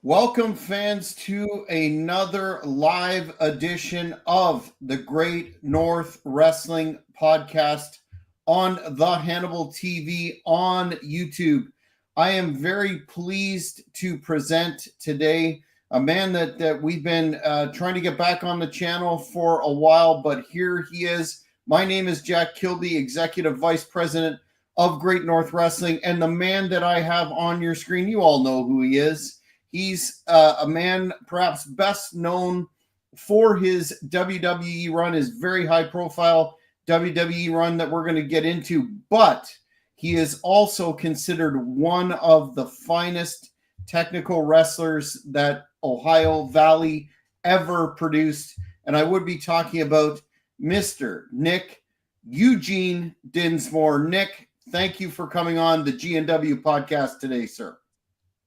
Welcome, fans, to another live edition of the Great North Wrestling Podcast on the Hannibal TV on YouTube. I am very pleased to present today a man that we've been trying to get back on the channel for a while, but here he is. My name is Jack Kilby, Executive Vice President of Great North Wrestling, and the man that I have on your screen, you all know who he is. He's a man perhaps best known for his WWE run, his very high profile WWE run that we're going to get into, but he is also considered one of the finest technical wrestlers that Ohio Valley ever produced. And I would be talking about Mr. Nick EUGENE Dinsmore. Nick, thank you for coming on the GNW podcast today, sir.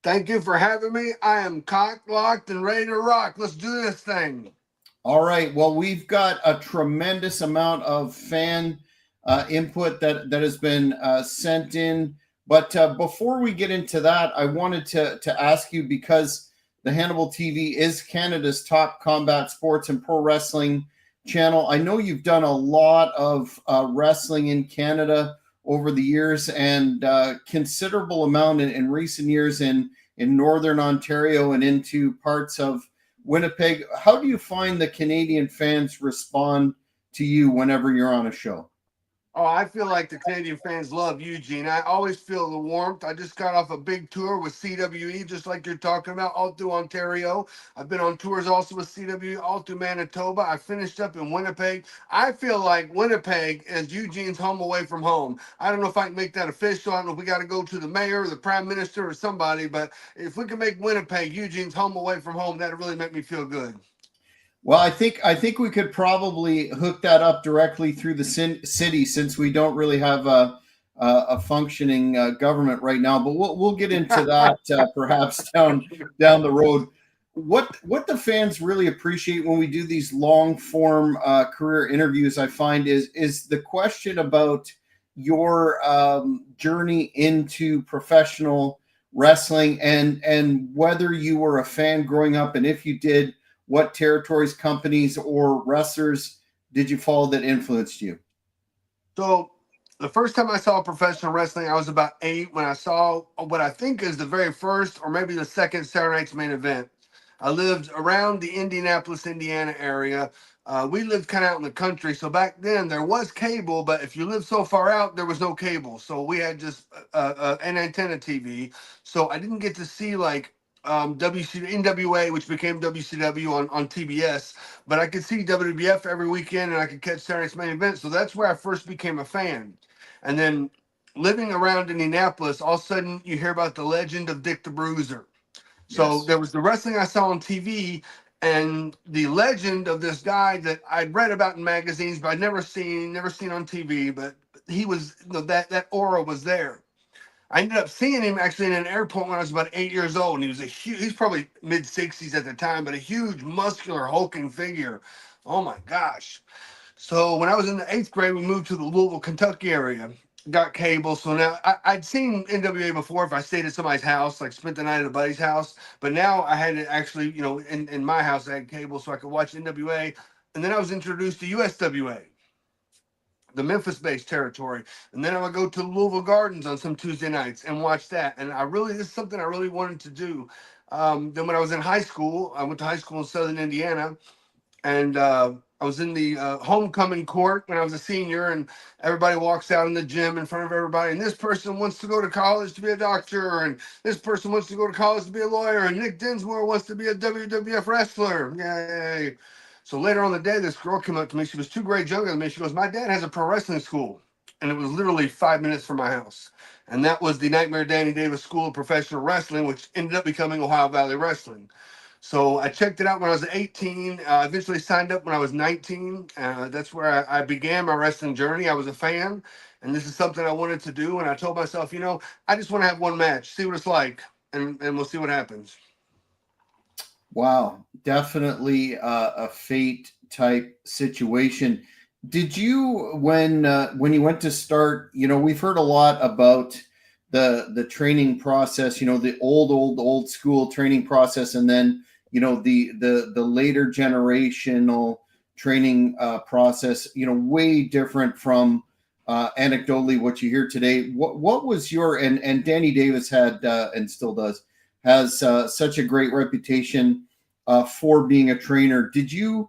Thank you for having me. I am cocked, locked, and ready to rock. Let's do this thing. All right. Well, we've got a tremendous amount of fan input that has been sent in. But before we get into that, I wanted to ask you, because the Hannibal TV is Canada's top combat sports and pro wrestling channel. I know you've done a lot of wrestling in Canada over the years, and considerable amount in recent years in Northern Ontario and into parts of Winnipeg. How do you find the Canadian fans respond to you whenever you're on a show? Oh, I feel like the Canadian fans love Eugene. I always feel the warmth. I just got off a big tour with CWE, just like you're talking about, all through Ontario. I've been on tours also with CWE, all through Manitoba. I finished up in Winnipeg. I feel like Winnipeg is Eugene's home away from home. I don't know if I can make that official. I don't know if we got to go to the mayor or the prime minister or somebody, but if we can make Winnipeg Eugene's home away from home, that'd really make me feel good. Well, I think we could probably hook that up directly through the city, since we don't really have a functioning government right now. But we'll get into that perhaps down the road. What the fans really appreciate when we do these long form career interviews, I find, is the question about your journey into professional wrestling, and whether you were a fan growing up, and if you did, what territories, companies, or wrestlers did you follow that influenced you? So the first time I saw professional wrestling, I was about 8 when I saw what I think is the very first or maybe the second Saturday Night's Main Event. I lived around the Indianapolis, Indiana area. We lived kind of out in the country. So back then there was cable, but if you lived so far out, there was no cable. So we had just an antenna TV. So I didn't get to see like NWA, which became WCW on TBS, but I could see WWF every weekend, and I could catch Saturday's Main Event. So that's where I first became a fan. And then living around Indianapolis, all of a sudden you hear about the legend of Dick the Bruiser. So Yes. there was the wrestling I saw on TV and the legend of this guy that I'd read about in magazines, but I'd never seen on TV. But he was, that aura was there. I ended up seeing him actually in an airport when I was about 8 years old, and he was he's probably mid-60s at the time, but a huge, muscular, hulking figure. Oh my gosh. So when I was in the 8th grade, we moved to the Louisville, Kentucky area, got cable. So now I'd seen NWA before if I stayed at somebody's house, like spent the night at a buddy's house. But now I had it actually, in my house, I had cable so I could watch NWA. And then I was introduced to USWA, the Memphis-based territory, and then I would go to Louisville Gardens on some Tuesday nights and watch that. And this is something I really wanted to do. Then when I was in high school, I went to high school in Southern Indiana, and I was in the homecoming court when I was a senior, and everybody walks out in the gym in front of everybody, and this person wants to go to college to be a doctor, and this person wants to go to college to be a lawyer, and Nick Dinsmore wants to be a WWF wrestler. Yay. So later on the day, this girl came up to me. She was 2 grades younger than me. She goes, "My dad has a pro wrestling school." And it was literally 5 minutes from my house. And that was the Nightmare Danny Davis School of Professional Wrestling, which ended up becoming Ohio Valley Wrestling. So I checked it out when I was 18. Eventually signed up when I was 19. That's where I began my wrestling journey. I was a fan, and this is something I wanted to do. And I told myself, I just want to have one match, see what it's like, and we'll see what happens. Wow, definitely a fate type situation. Did you, when you went to start, we've heard a lot about the training process, you know, the old school training process, and then, you know, the later generational training process, you know, way different from anecdotally what you hear today. What was your, and Danny Davis had and still has such a great reputation for being a trainer. Did you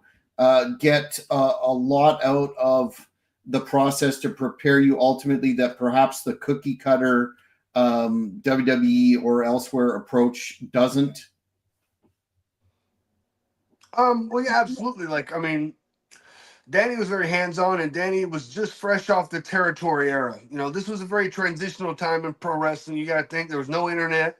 get a lot out of the process to prepare you ultimately that perhaps the cookie cutter WWE or elsewhere approach doesn't? Well, yeah, absolutely. Like, I mean, Danny was very hands-on, and Danny was just fresh off the territory era. You know, this was a very transitional time in pro wrestling. You got to think there was no internet,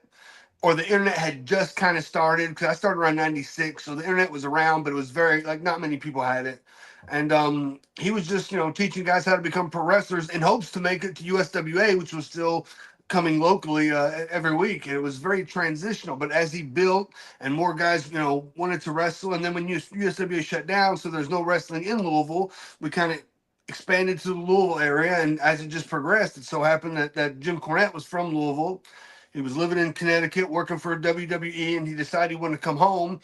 or the internet had just kind of started, because I started around 96, so the internet was around, but it was very, like, not many people had it. And he was just, you know, teaching guys how to become pro wrestlers in hopes to make it to USWA, which was still coming locally every week. And it was very transitional. But as he built and more guys, you know, wanted to wrestle, and then when USWA shut down, so there's no wrestling in Louisville, we kind of expanded to the Louisville area. And as it just progressed, it so happened that Jim Cornette was from Louisville. He was living in Connecticut, working for WWE, and he decided he wanted to come home.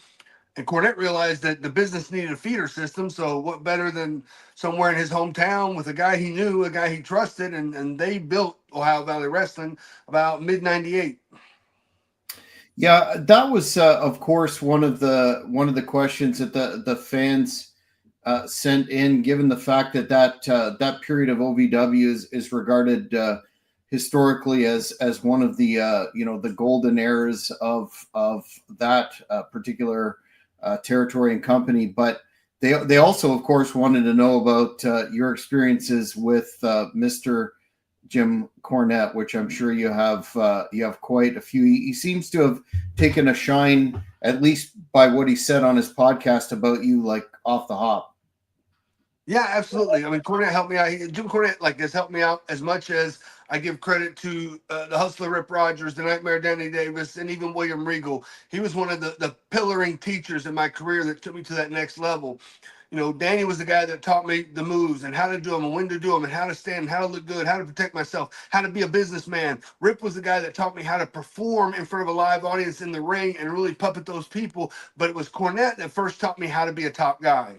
And Cornette realized that the business needed a feeder system. So what better than somewhere in his hometown with a guy he knew, a guy he trusted, and they built Ohio Valley Wrestling about mid '98. Yeah, that was of course one of the questions that the fans sent in, given the fact that that period of OVW is regarded historically as one of the you know, the golden eras of that particular territory and company. But they also, of course, wanted to know about your experiences with Mr. Jim Cornette, which I'm sure you have quite a few. He seems to have taken a shine, at least by what he said on his podcast about you, like off the hop. Yeah, absolutely. I mean, Cornette helped me out. Jim Cornette has helped me out as much as I give credit to the Hustler Rip Rogers, the Nightmare Danny Davis, and even William Regal. He was one of the pillaring teachers in my career that took me to that next level. You know, Danny was the guy that taught me the moves and how to do them and when to do them and how to stand, and how to look good, how to protect myself, how to be a businessman. Rip was the guy that taught me how to perform in front of a live audience in the ring and really puppet those people. But it was Cornette that first taught me how to be a top guy.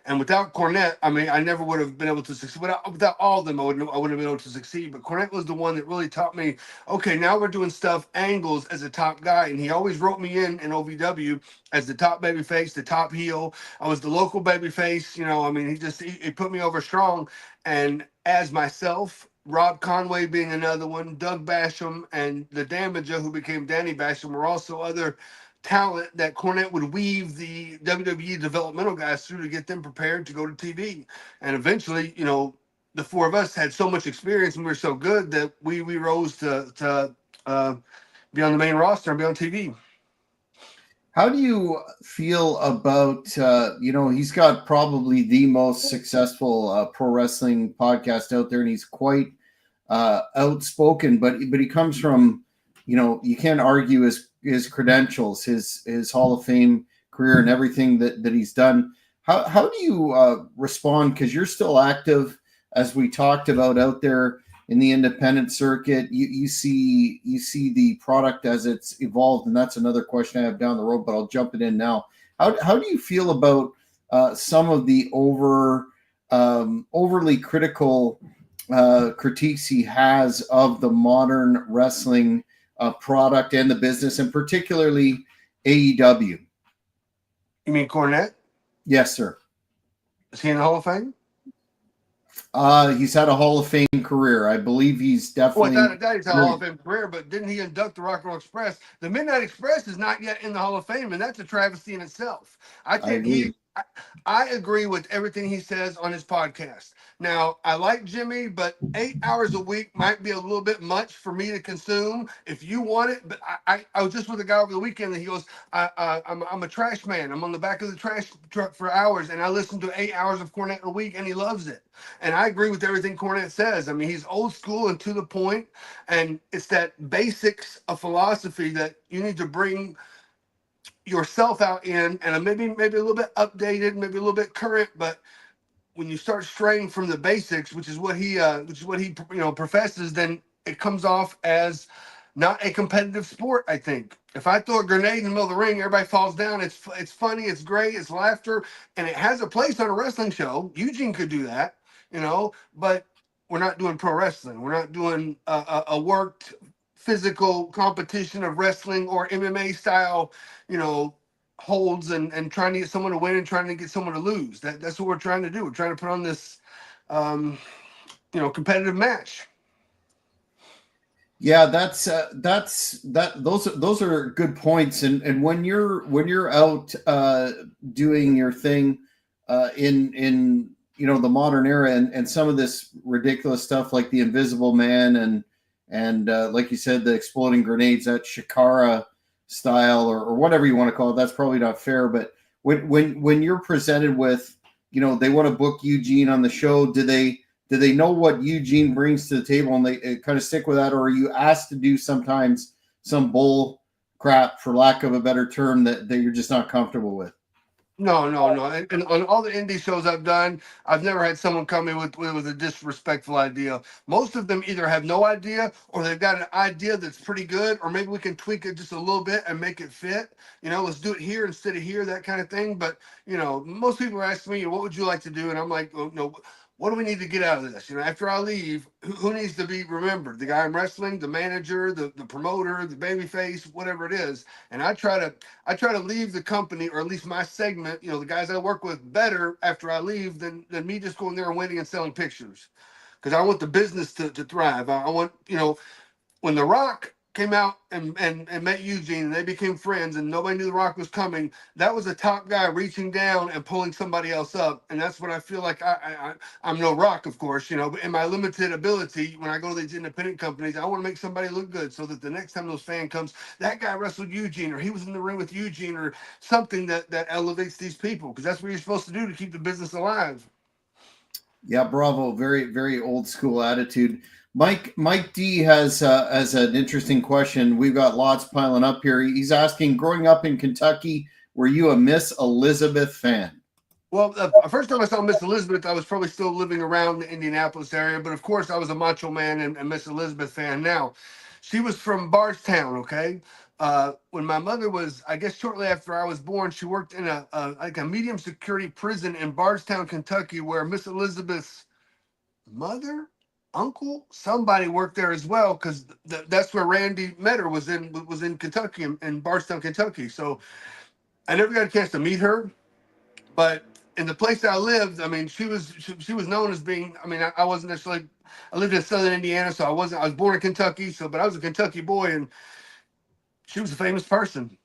And without Cornette, I mean, I never would have been able to succeed. Without all of them, I wouldn't have been able to succeed. But Cornette was the one that really taught me, okay, now we're doing stuff, angles as a top guy. And he always wrote me in OVW as the top baby face, the top heel. I was the local baby face. You know, I mean, he put me over strong. And as myself, Rob Conway being another one, Doug Basham, and the Damager, who became Danny Basham, were also other talent that Cornette would weave the WWE developmental guys through to get them prepared to go to TV. And eventually, you know, the four of us had so much experience and we were so good that we rose to be on the main roster and be on TV. How do you feel about you know, he's got probably the most successful pro wrestling podcast out there, and he's quite outspoken, but he comes from, you know, you can't argue his credentials, his Hall of Fame career, and everything that he's done. How do you respond? Because you're still active, as we talked about, out there in the independent circuit. You see the product as it's evolved, and that's another question I have down the road, but I'll jump it in now. How do you feel about some of the overly critical critiques he has of the modern wrestling product and the business, and particularly AEW? You mean Cornette? Yes, sir. Is he in the Hall of Fame? He's had a Hall of Fame career. I believe he's definitely. Well, without a doubt, he's had a Hall of Fame career, but didn't he induct the Rock and Roll Express? The Midnight Express is not yet in the Hall of Fame, and that's a travesty in itself. I agree with everything he says on his podcast. Now, I like Jimmy, but 8 hours a week might be a little bit much for me to consume if you want it. But I was just with a guy over the weekend, and he goes, I'm a trash man. I'm on the back of the trash truck for hours, and I listen to 8 hours of Cornette a week, and he loves it. And I agree with everything Cornette says. I mean, he's old school and to the point, and it's that basics of philosophy that you need to bring yourself out in, and maybe a little bit updated, maybe a little bit current. But when you start straying from the basics, which is what he professes, then it comes off as not a competitive sport. I think if I throw a grenade in the middle of the ring, everybody falls down. It's funny, it's great, it's laughter, and it has a place on a wrestling show. Eugene could do that, but we're not doing pro wrestling. We're not doing a worked physical competition of wrestling or MMA style, you know, holds and trying to get someone to win and trying to get someone to lose. That's what we're trying to do. We're trying to put on this, competitive match. Yeah, those are good points. And when you're out doing your thing in the modern era, and some of this ridiculous stuff like the Invisible Man and like you said, the exploding grenades, that Shikara style, or whatever you want to call it, that's probably not fair. But when you're presented with, they want to book Eugene on the show, do they know what Eugene brings to the table and they kind of stick with that? Or are you asked to do sometimes some bull crap, for lack of a better term, that you're just not comfortable with? No, no, no. And on all the indie shows I've done, I've never had someone come in with a disrespectful idea. Most of them either have no idea or they've got an idea that's pretty good, or maybe we can tweak it just a little bit and make it fit. Let's do it here instead of here, that kind of thing. But, most people ask me, what would you like to do? And I'm like, oh, no. What do we need to get out of this? After I leave, who needs to be remembered? The guy I'm wrestling, the manager, the promoter, the babyface, whatever it is. And I try to leave the company, or at least my segment, the guys I work with, better after I leave than me just going there and winning and selling pictures. Because I want the business to thrive. I want, when The Rock came out and met Eugene and they became friends and nobody knew The Rock was coming, that was a top guy reaching down and pulling somebody else up. And that's what I feel like. I'm no Rock, of course, but in my limited ability, when I go to these independent companies, I want to make somebody look good so that the next time those fan comes, that guy wrestled Eugene, or he was in the ring with Eugene, or something that elevates these people, because that's what you're supposed to do to keep the business alive. Yeah, bravo. Very, very old school attitude. Mike D has an interesting question. We've got lots piling up here. He's asking, growing up in Kentucky, were you a Miss Elizabeth fan? Well, the first time I saw Miss Elizabeth, I was probably still living around the Indianapolis area, but of course I was a Macho Man and Miss Elizabeth fan. Now, she was from Bardstown, okay? When my mother was, I guess shortly after I was born, she worked in like a medium security prison in Bardstown, Kentucky, where Miss Elizabeth's mother, uncle, somebody worked there as well, because that's where Randy met her, was in Kentucky, in Bardstown, Kentucky. So I never got a chance to meet her, but in the place that I lived, I mean, she was known as being. I mean, I wasn't necessarily. I lived in Southern Indiana, so I wasn't. I was born in Kentucky, but I was a Kentucky boy, and she was a famous person.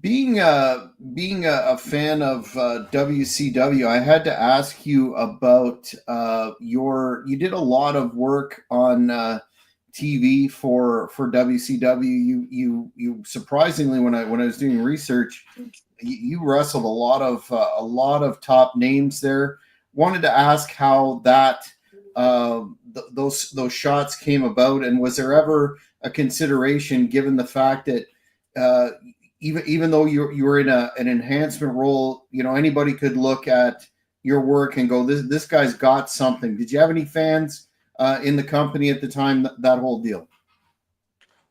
Being a fan of WCW, I had to ask you about you did a lot of work on TV for WCW. You surprisingly, when I was doing research, you wrestled a lot of top names there. Wanted to ask how that those shots came about, and was there ever a consideration, given the fact that even though you were in an enhancement role, anybody could look at your work and go, this guy's got something. Did you have any fans in the company at the time, that whole deal?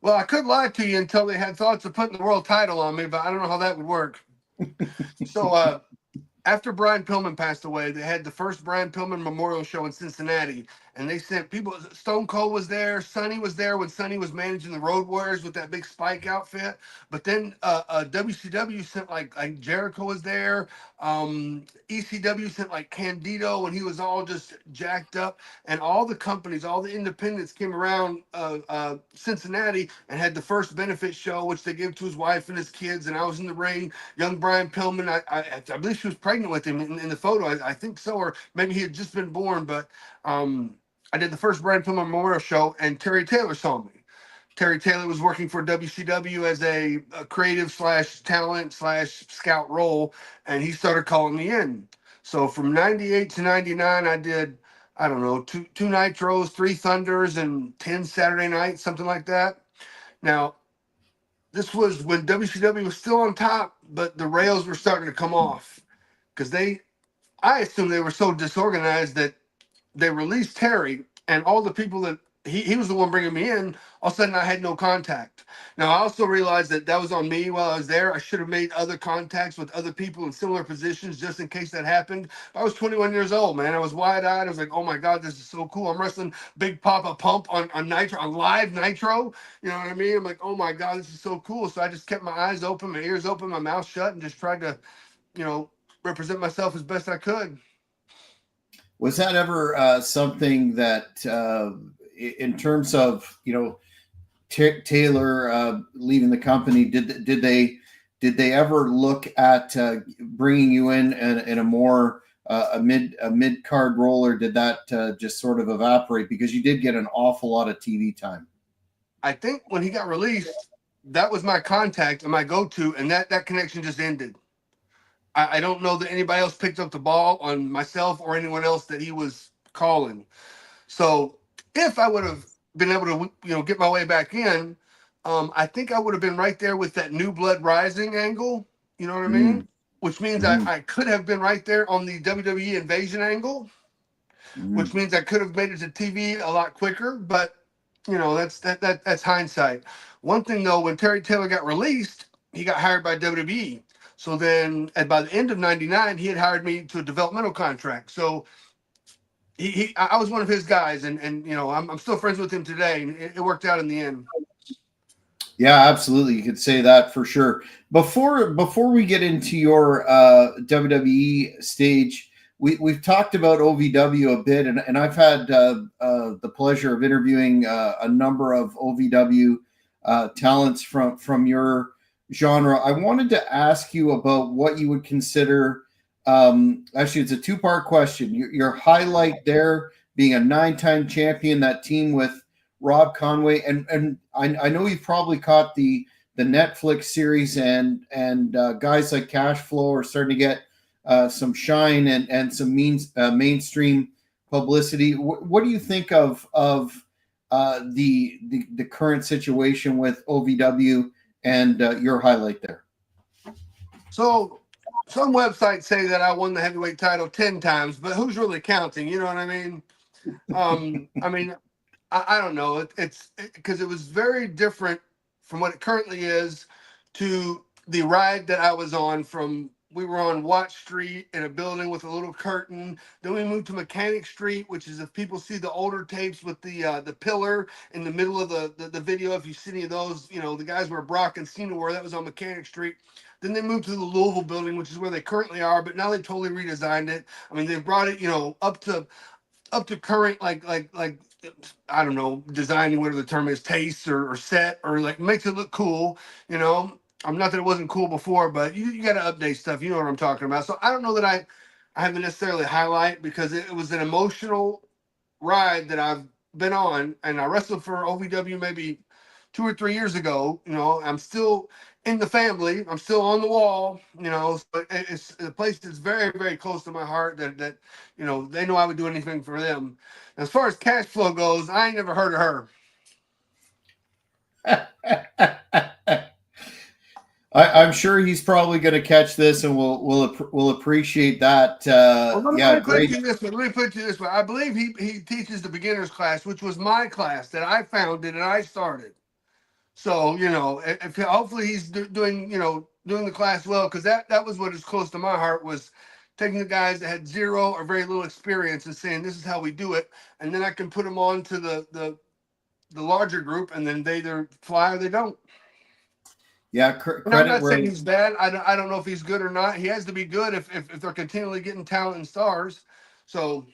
Well, I could lie to you until they had thoughts of putting the world title on me, but I don't know how that would work. So after Brian Pillman passed away, they had the first Brian Pillman Memorial Show in Cincinnati, and they sent people. Stone Cold was there. Sonny was there when Sonny was managing the Road Warriors with that big spike outfit. But then WCW sent like Jericho was there. ECW sent like Candido, and he was all just jacked up. And all the companies, all the independents came around Cincinnati and had the first benefit show, which they gave to his wife and his kids. And I was in the ring, young Brian Pillman. I believe she was pregnant with him in the photo. I think so, or maybe he had just been born. But I did the first Brian Pillman Memorial Show, and Terry Taylor saw me. Terry Taylor was working for WCW as a creative / talent / scout role, and he started calling me in. So from 98 to 99, I did, I don't know, two Nitros, 3 Thunders, and 10 Saturday nights, something like that. Now, this was when WCW was still on top, but the rails were starting to come off, because I assume they were so disorganized that they released Terry, and all the people that he was the one bringing me in. All of a sudden, I had no contact. Now, I also realized that that was on me while I was there. I should have made other contacts with other people in similar positions just in case that happened. I was 21 years old, man. I was wide-eyed. I was like, oh, my God, this is so cool. I'm wrestling Big Papa Pump on Nitro, on live Nitro. You know what I mean? I'm like, oh, my God, this is so cool. So I just kept my eyes open, my ears open, my mouth shut, and just tried to, represent myself as best I could. Was that ever something that, in terms of Taylor leaving the company, did they ever look at bringing you in a more a mid card role, or did that just sort of evaporate because you did get an awful lot of TV time? I think when he got released, that was my contact and my go-to, and that connection just ended. I don't know that anybody else picked up the ball on myself or anyone else that he was calling. So if I would have been able to, get my way back in, I think I would have been right there with that New Blood Rising angle. You know what I mean? Which means I could have been right there on the WWE Invasion angle, which means I could have made it to TV a lot quicker. But that's hindsight. One thing though, when Terry Taylor got released, he got hired by WWE. So then, by the end of '99, he had hired me to a developmental contract. So I was one of his guys, and I'm still friends with him today, and it worked out in the end. Yeah, absolutely. You could say that for sure. Before we get into your WWE stage, we've talked about OVW a bit, and I've had the pleasure of interviewing a number of OVW talents from your genre. I wanted to ask you about what you would consider. Actually, it's a two-part question. Your highlight there being a 9-time champion, that team with Rob Conway, and I know you've probably caught the Netflix series, and guys like Cash Flow are starting to get some shine and some mainstream publicity. What do you think of the current situation with OVW and your highlight there? So some websites say that I won the heavyweight title 10 times, but who's really counting? You know what I mean? I don't know. It's because it was very different from what it currently is to the ride that I was on. We were on Watt Street in a building with a little curtain. Then we moved to Mechanic Street, which is, if people see the older tapes with the pillar in the middle of the video, if you see any of those, the guys where Brock and Cena were, that was on Mechanic Street. Then they moved to the Louisville building, which is where they currently are, but now they totally redesigned it. I mean, they brought it, up to current, like I don't know, designing, whatever the term is, taste or set, or like makes it look cool, I'm not that it wasn't cool before, but you got to update stuff. You know what I'm talking about. So I don't know that I haven't necessarily highlight, because it was an emotional ride that I've been on, and I wrestled for OVW maybe 2 or 3 years ago. I'm still in the family. I'm still on the wall. But it's a place that's very, very close to my heart. That they know I would do anything for them. As far as Cash Flow goes, I ain't never heard of her. I'm sure he's probably going to catch this, and we'll appreciate that. Let me put it to you this way. I believe he teaches the beginners class, which was my class that I founded and I started. So if hopefully he's doing the class well, because that was what is close to my heart, was taking the guys that had zero or very little experience and saying, this is how we do it, and then I can put them on to the larger group, and then they either fly or they don't. Yeah, and I'm not saying he's bad. I don't know if he's good or not. He has to be good if they're continually getting talent and stars. So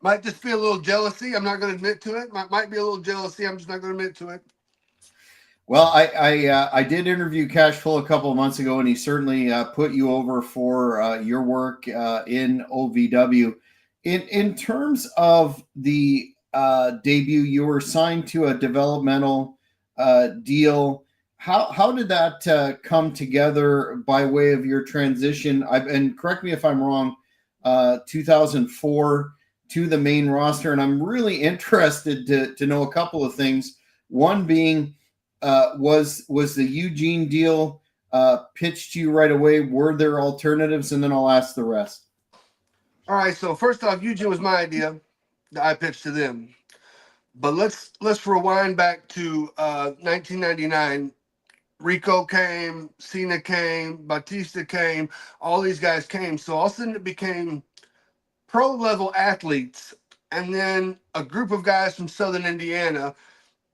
might just be a little jealousy. I'm not going to admit to it. Might be a little jealousy. I'm just not going to admit to it. Well, I did interview Cash Flow a couple of months ago, and he certainly put you over for your work in OVW. In terms of the debut, you were signed to a developmental deal. How did that come together by way of your transition? And correct me if I'm wrong, 2004 to the main roster. And I'm really interested to know a couple of things. One being, was the Eugene deal pitched to you right away? Were there alternatives? And then I'll ask the rest. All right. So first off, Eugene was my idea that I pitched to them. But let's rewind back to 1999. Rico came, Cena came, Batista came, all these guys came. So all of a sudden it became pro level athletes, and then a group of guys from Southern Indiana,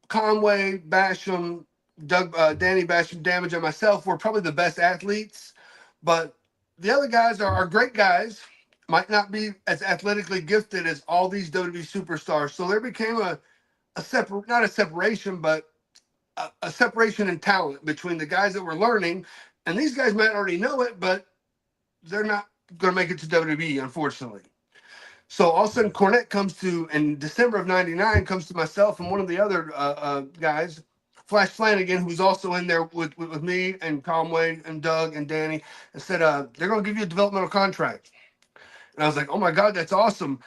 Conway, Basham, Danny Basham, Damage, and myself were probably the best athletes, but the other guys are great guys. Might not be as athletically gifted as all these WWE superstars. So there became not a separation, but a separation in talent between the guys that were learning, and these guys might already know it, but they're not going to make it to WWE, unfortunately. So all of a sudden, Cornette comes to, in December of '99, comes to myself and one of the other guys, Flash Flanagan, who's also in there with me and Conway and Doug and Danny, and said, they're going to give you a developmental contract. And I was like, oh my God, that's awesome.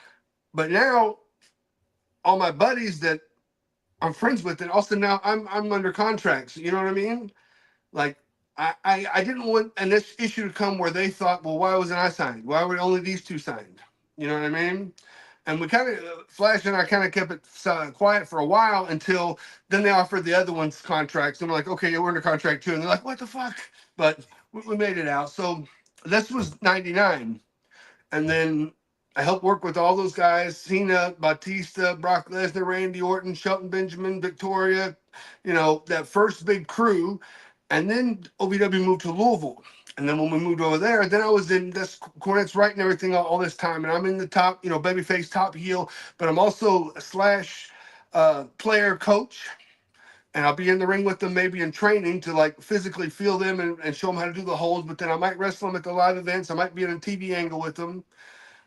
But now all my buddies that I'm friends with, and also now I'm under contracts. You know what I mean? Like, I didn't want an issue to come where they thought, well, why wasn't I signed? Why were only these two signed? You know what I mean? And we kind of, Flash and I kind of kept it quiet for a while until then they offered the other ones contracts. And we're like, okay, yeah, we're under contract too. And they're like, what the fuck? But we made it out. So this was '99. And then I helped work with all those guys: Cena, Batista, Brock Lesnar, Randy Orton, Shelton Benjamin, Victoria, that first big crew. And then OVW moved to Louisville. And then when we moved over there, then I was in this Cornette's writing everything all this time. And I'm in the top, babyface, top heel, but I'm also a slash player coach. And I'll be in the ring with them, maybe in training to like physically feel them and show them how to do the holds. But then I might wrestle them at the live events. I might be in a TV angle with them.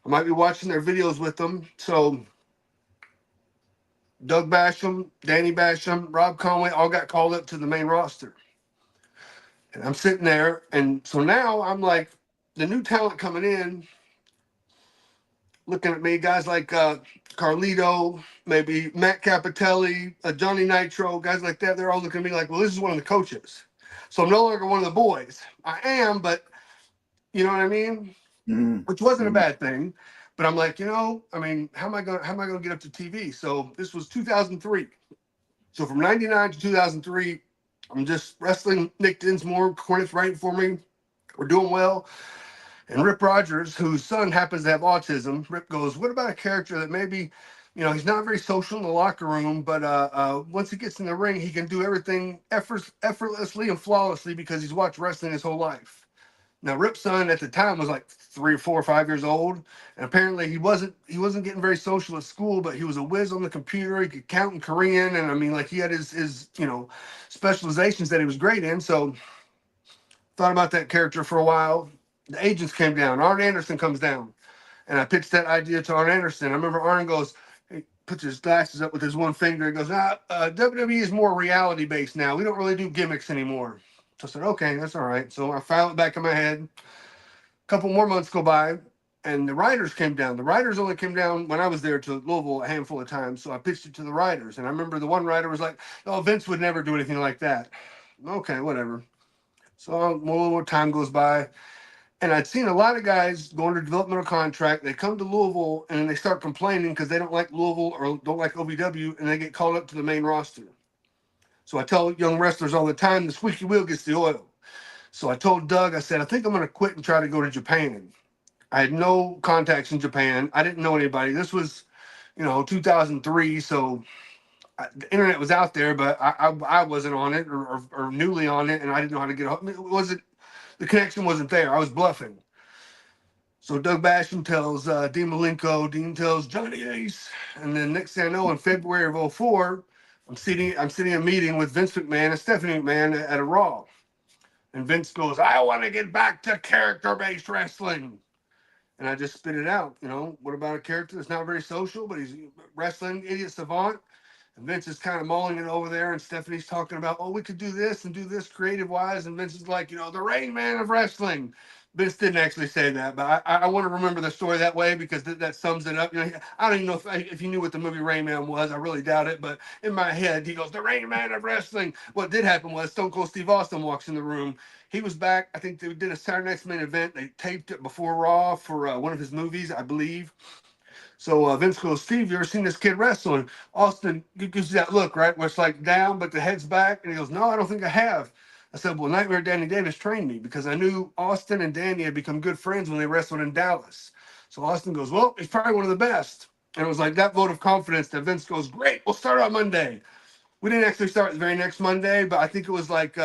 I might be watching their videos with them. So Doug Basham, Danny Basham, Rob Conway all got called up to the main roster. And I'm sitting there. And so now I'm like, the new talent coming in, looking at me, guys like Carlito, maybe Matt Capitelli, Johnny Nitro, guys like that. They're all looking at me like, well, this is one of the coaches. So I'm no longer one of the boys. I am, but you know what I mean? Mm-hmm. Which wasn't a bad thing. But I'm like, how am I gonna get up to TV? So this was 2003. So from '99 to 2003, I'm just wrestling Nick Dinsmore. Cornette's writing for me. We're doing well. And Rip Rogers, whose son happens to have autism, Rip goes, what about a character that maybe, he's not very social in the locker room, but once he gets in the ring, he can do everything effortlessly and flawlessly because he's watched wrestling his whole life. Now, Rip's son at the time was like 3 or 4 or 5 years old, and apparently he wasn't getting very social at school, but he was a whiz on the computer. He could count in Korean, and he had his specializations that he was great in. So, thought about that character for a while. The agents came down. Arn Anderson comes down, and I pitched that idea to Arn Anderson. I remember Arn goes, he puts his glasses up with his one finger. He goes, WWE is more reality based now. We don't really do gimmicks anymore. So I said, okay, that's all right. So I filed it back in my head. A couple more months go by, and the writers came down. The writers only came down when I was there to Louisville a handful of times. So I pitched it to the writers. And I remember the one writer was like, oh, Vince would never do anything like that. Okay, whatever. So more time goes by. And I'd seen a lot of guys go under developmental contract. They come to Louisville and they start complaining because they don't like Louisville or don't like OVW, and they get called up to the main roster. So I tell young wrestlers all the time, the squeaky wheel gets the oil. So I told Doug, I said, I think I'm going to quit and try to go to Japan. I had no contacts in Japan. I didn't know anybody. This was, 2003. So the internet was out there, but I wasn't on it or newly on it, and I didn't know how to get home. The connection wasn't there. I was bluffing. So Doug Basham tells Dean Malenko, Dean tells Johnny Ace, and then next thing I know, in February of '04, I'm sitting in a meeting with Vince McMahon and Stephanie McMahon at a Raw. And Vince goes, I want to get back to character-based wrestling. And I just spit it out. What about a character that's not very social, but he's wrestling idiot savant? And Vince is kind of mulling it over there, and Stephanie's talking about, we could do this and do this creative-wise. And Vince is like, the Rain Man of wrestling. Vince didn't actually say that, but I want to remember the story that way because that sums it up. I don't even know if you knew what the movie Rain Man was. I really doubt it, but in my head, he goes, the Rain Man of wrestling. What did happen was Stone Cold Steve Austin walks in the room. He was back. I think they did a Saturday Night's Main Event. They taped it before Raw for one of his movies, I believe. So Vince goes, Steve, you ever seen this kid wrestling? Austin gives you that look, right? Where it's like down, but the head's back. And he goes, no, I don't think I have. I said, well, Nightmare Danny Davis trained me because I knew Austin and Danny had become good friends when they wrestled in Dallas. So Austin goes, well, he's probably one of the best. And it was like that vote of confidence that Vince goes, great, we'll start on Monday. We didn't actually start the very next Monday, but I think it was like,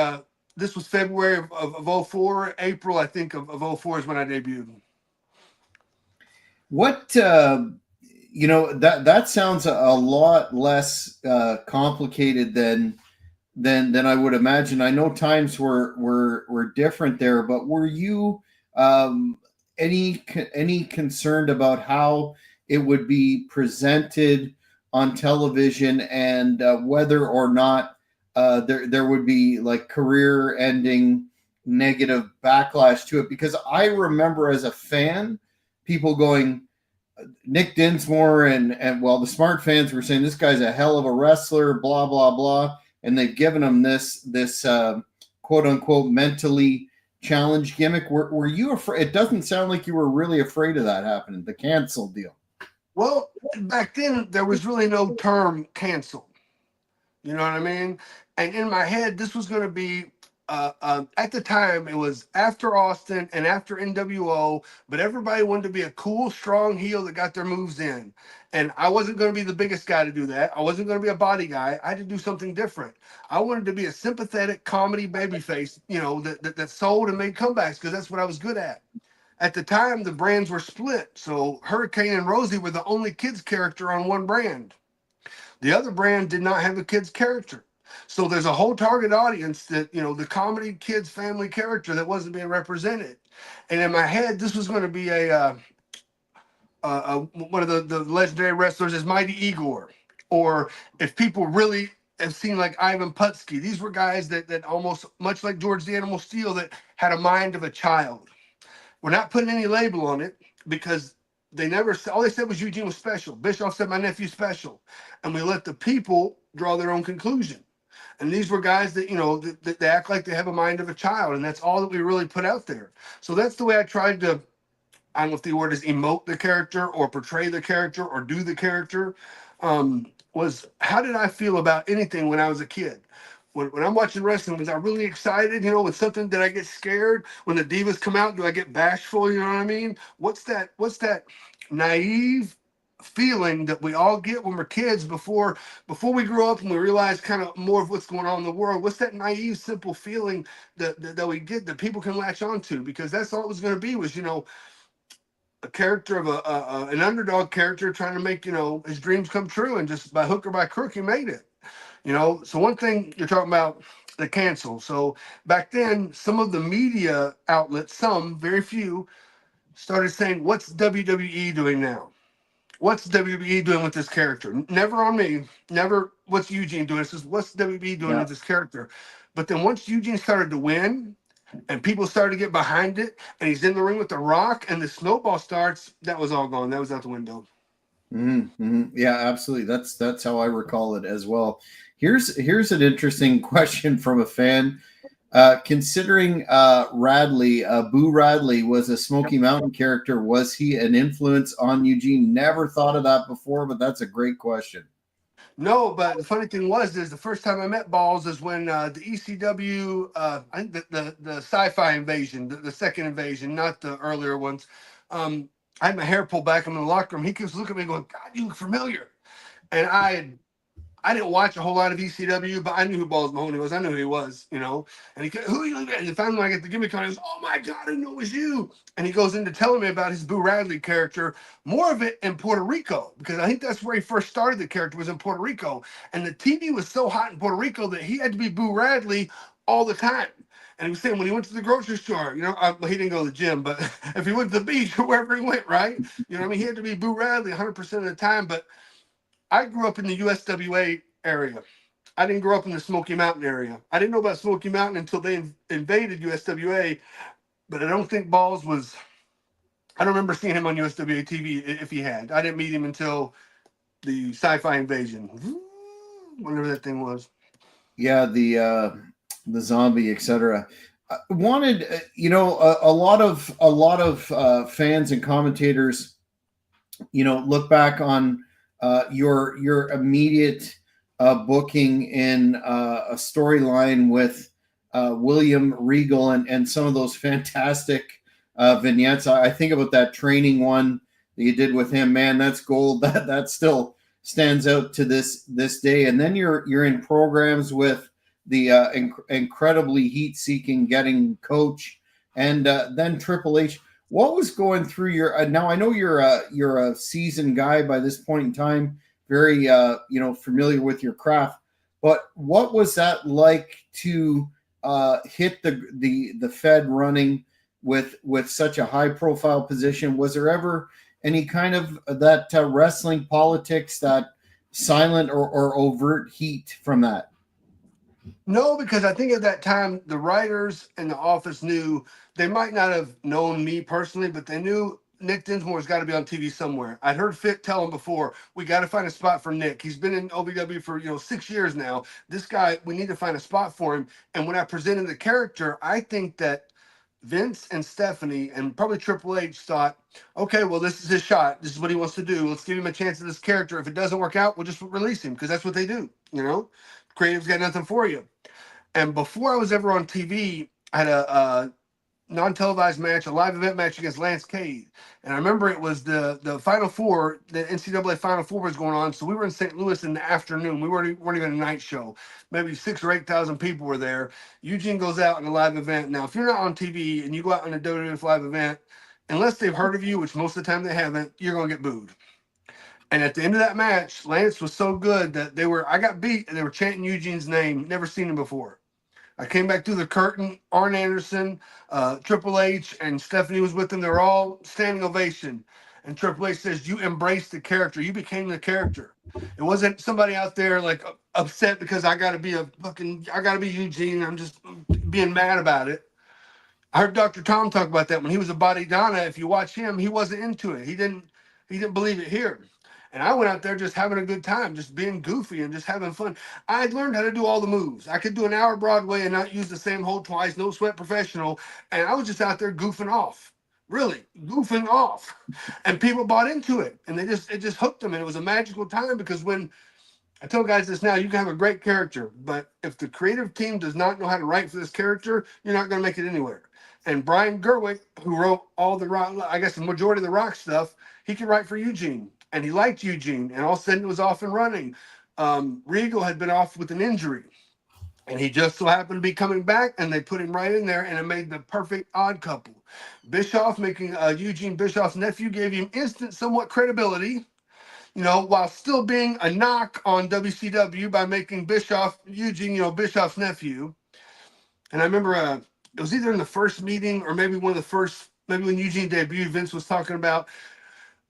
this was February of 04. April, I think, of 04 is when I debuted. What, that sounds a lot less complicated than I would imagine. I know times were different there, but were you any concerned about how it would be presented on television and whether or not there would be like career-ending negative backlash to it? Because I remember as a fan, people going, Nick Dinsmore and well, the smart fans were saying this guy's a hell of a wrestler, blah blah blah, and they've given him this quote unquote mentally challenged gimmick. Were you afraid? It doesn't sound like you were really afraid of that happening, the cancel deal. Well, back then there was really no term cancel. You know what I mean? And in my head, this was going to be, at the time, it was after Austin and after NWO, but everybody wanted to be a cool, strong heel that got their moves in. And I wasn't going to be the biggest guy to do that. I wasn't going to be a body guy. I had to do something different. I wanted to be a sympathetic comedy babyface, that sold and made comebacks because that's what I was good at. At the time, the brands were split. So Hurricane and Rosie were the only kids character on one brand. The other brand did not have a kid's character. So there's a whole target audience that, the comedy kids family character that wasn't being represented. And in my head, this was going to be one of the legendary wrestlers is Mighty Igor. Or if people really have seen like Ivan Putski, these were guys that almost much like George the Animal Steel that had a mind of a child. We're not putting any label on it because they never said, all they said was Eugene was special. Bischoff said my nephew's special. And we let the people draw their own conclusion. And these were guys that, that they act like they have a mind of a child. And that's all that we really put out there. So that's the way I tried to, I don't know if the word is emote the character or portray the character or do the character, was how did I feel about anything when I was a kid? When I'm watching wrestling, was I really excited, with something? Did I get scared? When the divas come out, do I get bashful? You know what I mean? What's that naive feeling that we all get when we're kids before we grow up and we realize kind of more of what's going on in the world? What's that naive, simple feeling that we get that people can latch onto? Because that's all it was going to be was, a character of an underdog character trying to make, his dreams come true. And just by hook or by crook, he made it. So one thing you're talking about, the cancel. So back then, some of the media outlets, some, very few, started saying, what's WWE doing now? What's WWE doing with this character? Never on me, never what's Eugene doing. It says, what's WWE doing with this character? But then once Eugene started to win and people started to get behind it and he's in the ring with The Rock and the snowball starts, that was all gone. That was out the window. Mm-hmm. Yeah, absolutely. That's how I recall it as well. Here's an interesting question from a fan. Considering Radley, Boo Radley was a Smoky Mountain character, was he an influence on Eugene? Never thought of that before, but that's a great question. No, but the funny thing is the first time I met Balls is when the ECW, I think the sci-fi invasion, the second invasion, not the earlier ones. I had my hair pulled back. I'm in the locker room. He keeps looking at me going, God, you look familiar. And I didn't watch a whole lot of ECW, but I knew who Balls Mahoney was. I knew who he was, And he goes, who are you looking at? And finally, when I get the gimmick on, he goes, oh my God, I didn't know it was you. And he goes into telling me about his Boo Radley character, more of it in Puerto Rico, because I think that's where he first started the character, was in Puerto Rico. And the TV was so hot in Puerto Rico that he had to be Boo Radley all the time. And he was saying when he went to the grocery store, he didn't go to the gym, but if he went to the beach or wherever he went, right? He had to be Boo Radley 100% of the time. But I grew up in the USWA area. I didn't grow up in the Smoky Mountain area. I didn't know about Smoky Mountain until they invaded USWA, but I don't think Balls was, I don't remember seeing him on USWA TV if he had. I didn't meet him until the sci-fi invasion, whatever that thing was. Yeah, the zombie, etc. Wanted, a lot of fans and commentators look back on your immediate booking in a storyline with William Regal and some of those fantastic vignettes. I think about that training one that you did with him. Man, that's gold. That still stands out to this day. And then you're in programs with the incredibly heat-seeking Getting Coach, and then Triple H. What was going through your? Now I know you're a seasoned guy by this point in time, very familiar with your craft. But what was that like to hit the Fed running with such a high profile position? Was there ever any kind of that wrestling politics, that silent or overt heat from that? No, because I think at that time the writers in the office knew, they might not have known me personally, but they knew Nick Dinsmore's got to be on TV somewhere. I'd heard Fit tell him before, we got to find a spot for Nick. He's been in OVW for 6 years now. This guy, we need to find a spot for him. And when I presented the character, I think that Vince and Stephanie and probably Triple H thought, okay, well, this is his shot. This is what he wants to do. Let's give him a chance at this character. If it doesn't work out, we'll just release him, because that's what they do. Creative's got nothing for you. And before I was ever on TV, I had a non-televised match, a live event match against Lance Cade. And I remember it was the Final Four, the NCAA Final Four was going on. So we were in St. Louis in the afternoon. We weren't even a night show. Maybe 6,000 or 8,000 people were there. Eugene goes out in a live event. Now, if you're not on TV and you go out on a WWF live event, unless they've heard of you, which most of the time they haven't, you're going to get booed. And at the end of that match, Lance was so good that I got beat and they were chanting Eugene's name. Never seen him before. I came back through the curtain. Arn Anderson, Triple H, and Stephanie was with them. They were all standing ovation. And Triple H says, "You embraced the character. You became the character." It wasn't somebody out there like upset because I got to be Eugene. I'm just being mad about it. I heard Dr. Tom talk about that when he was a Body Donna. If you watch him, he wasn't into it. He didn't believe it here. And I went out there just having a good time, just being goofy and just having fun. I'd learned how to do all the moves. I could do an hour Broadway and not use the same hold twice, no sweat professional. And I was just out there goofing off, really goofing off. And people bought into it. And it just hooked them. And it was a magical time, because when I tell guys this now, you can have a great character, but if the creative team does not know how to write for this character, you're not going to make it anywhere. And Brian Gerwick, who wrote all the rock, I guess the majority of the rock stuff, he could write for Eugene. And he liked Eugene, and all of a sudden it was off and running. Regal had been off with an injury, and he just so happened to be coming back, and they put him right in there, and it made the perfect odd couple. Bischoff, making Eugene Bischoff's nephew, gave him instant somewhat credibility, while still being a knock on WCW by making Bischoff, Eugene, Bischoff's nephew. And I remember it was either in the first meeting or maybe one of the first, maybe when Eugene debuted, Vince was talking about,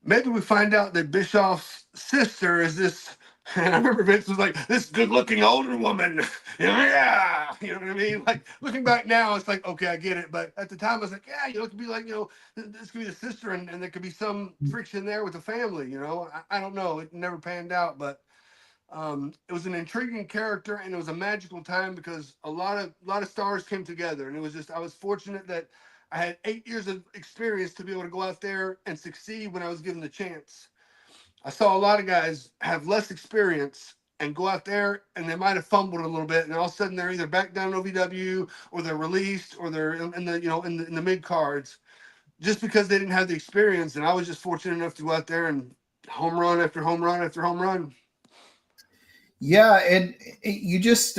maybe we find out that Bischoff's sister is this, and I remember Vince was like, this good-looking older woman. Yeah, you know what I mean? Like, looking back now, it's like, okay, I get it. But at the time, I was like, yeah, it could be like, this could be the sister, and there could be some friction there with the family, I don't know. It never panned out, but it was an intriguing character, and it was a magical time because a lot of stars came together, and it was just, I was fortunate that I had 8 years of experience to be able to go out there and succeed when I was given the chance. I saw a lot of guys have less experience and go out there and they might have fumbled a little bit, and all of a sudden they're either back down OVW or they're released or they're in the mid cards just because they didn't have the experience. And I was just fortunate enough to go out there and home run after home run after home run. Yeah, and you just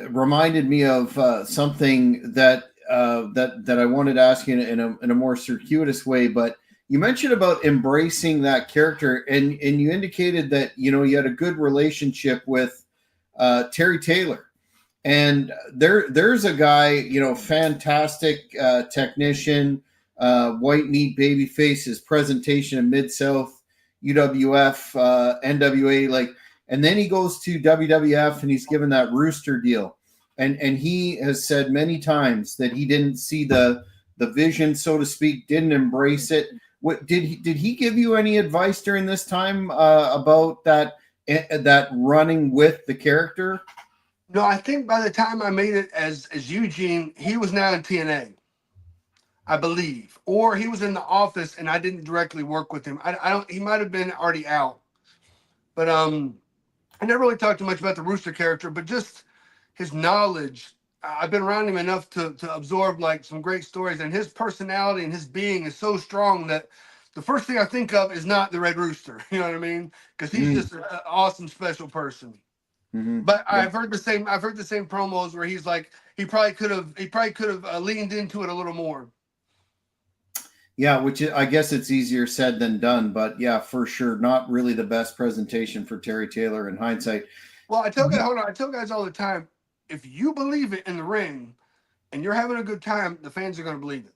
reminded me of something that I wanted to ask you in a more circuitous way, but you mentioned about embracing that character, and you indicated that you had a good relationship with Terry Taylor, and there's a guy, fantastic technician, white meat baby face, his presentation in Mid-South, UWF, NWA, and then he goes to WWF and he's given that Rooster deal. And he has said many times that he didn't see the vision, so to speak, didn't embrace it. What did he give you any advice during this time about that running with the character? No, I think by the time I made it as Eugene, he was now in TNA. I believe, or he was in the office and I didn't directly work with him. I don't. He might have been already out, but I never really talked too much about the Rooster character, but just his knowledge. I've been around him enough to absorb like some great stories, and his personality and his being is so strong that the first thing I think of is not the Red Rooster. You know what I mean? Because he's just an awesome, special person. Mm-hmm. But Yeah. I've heard the same. I've heard the same promos where he's like, he probably could have. He probably could have leaned into it a little more. Yeah, I guess it's easier said than done, but yeah, for sure, not really the best presentation for Terry Taylor in hindsight. Well, I tell guys, hold on. I tell guys all the time, if you believe it in the ring and you're having a good time, the fans are going to believe it.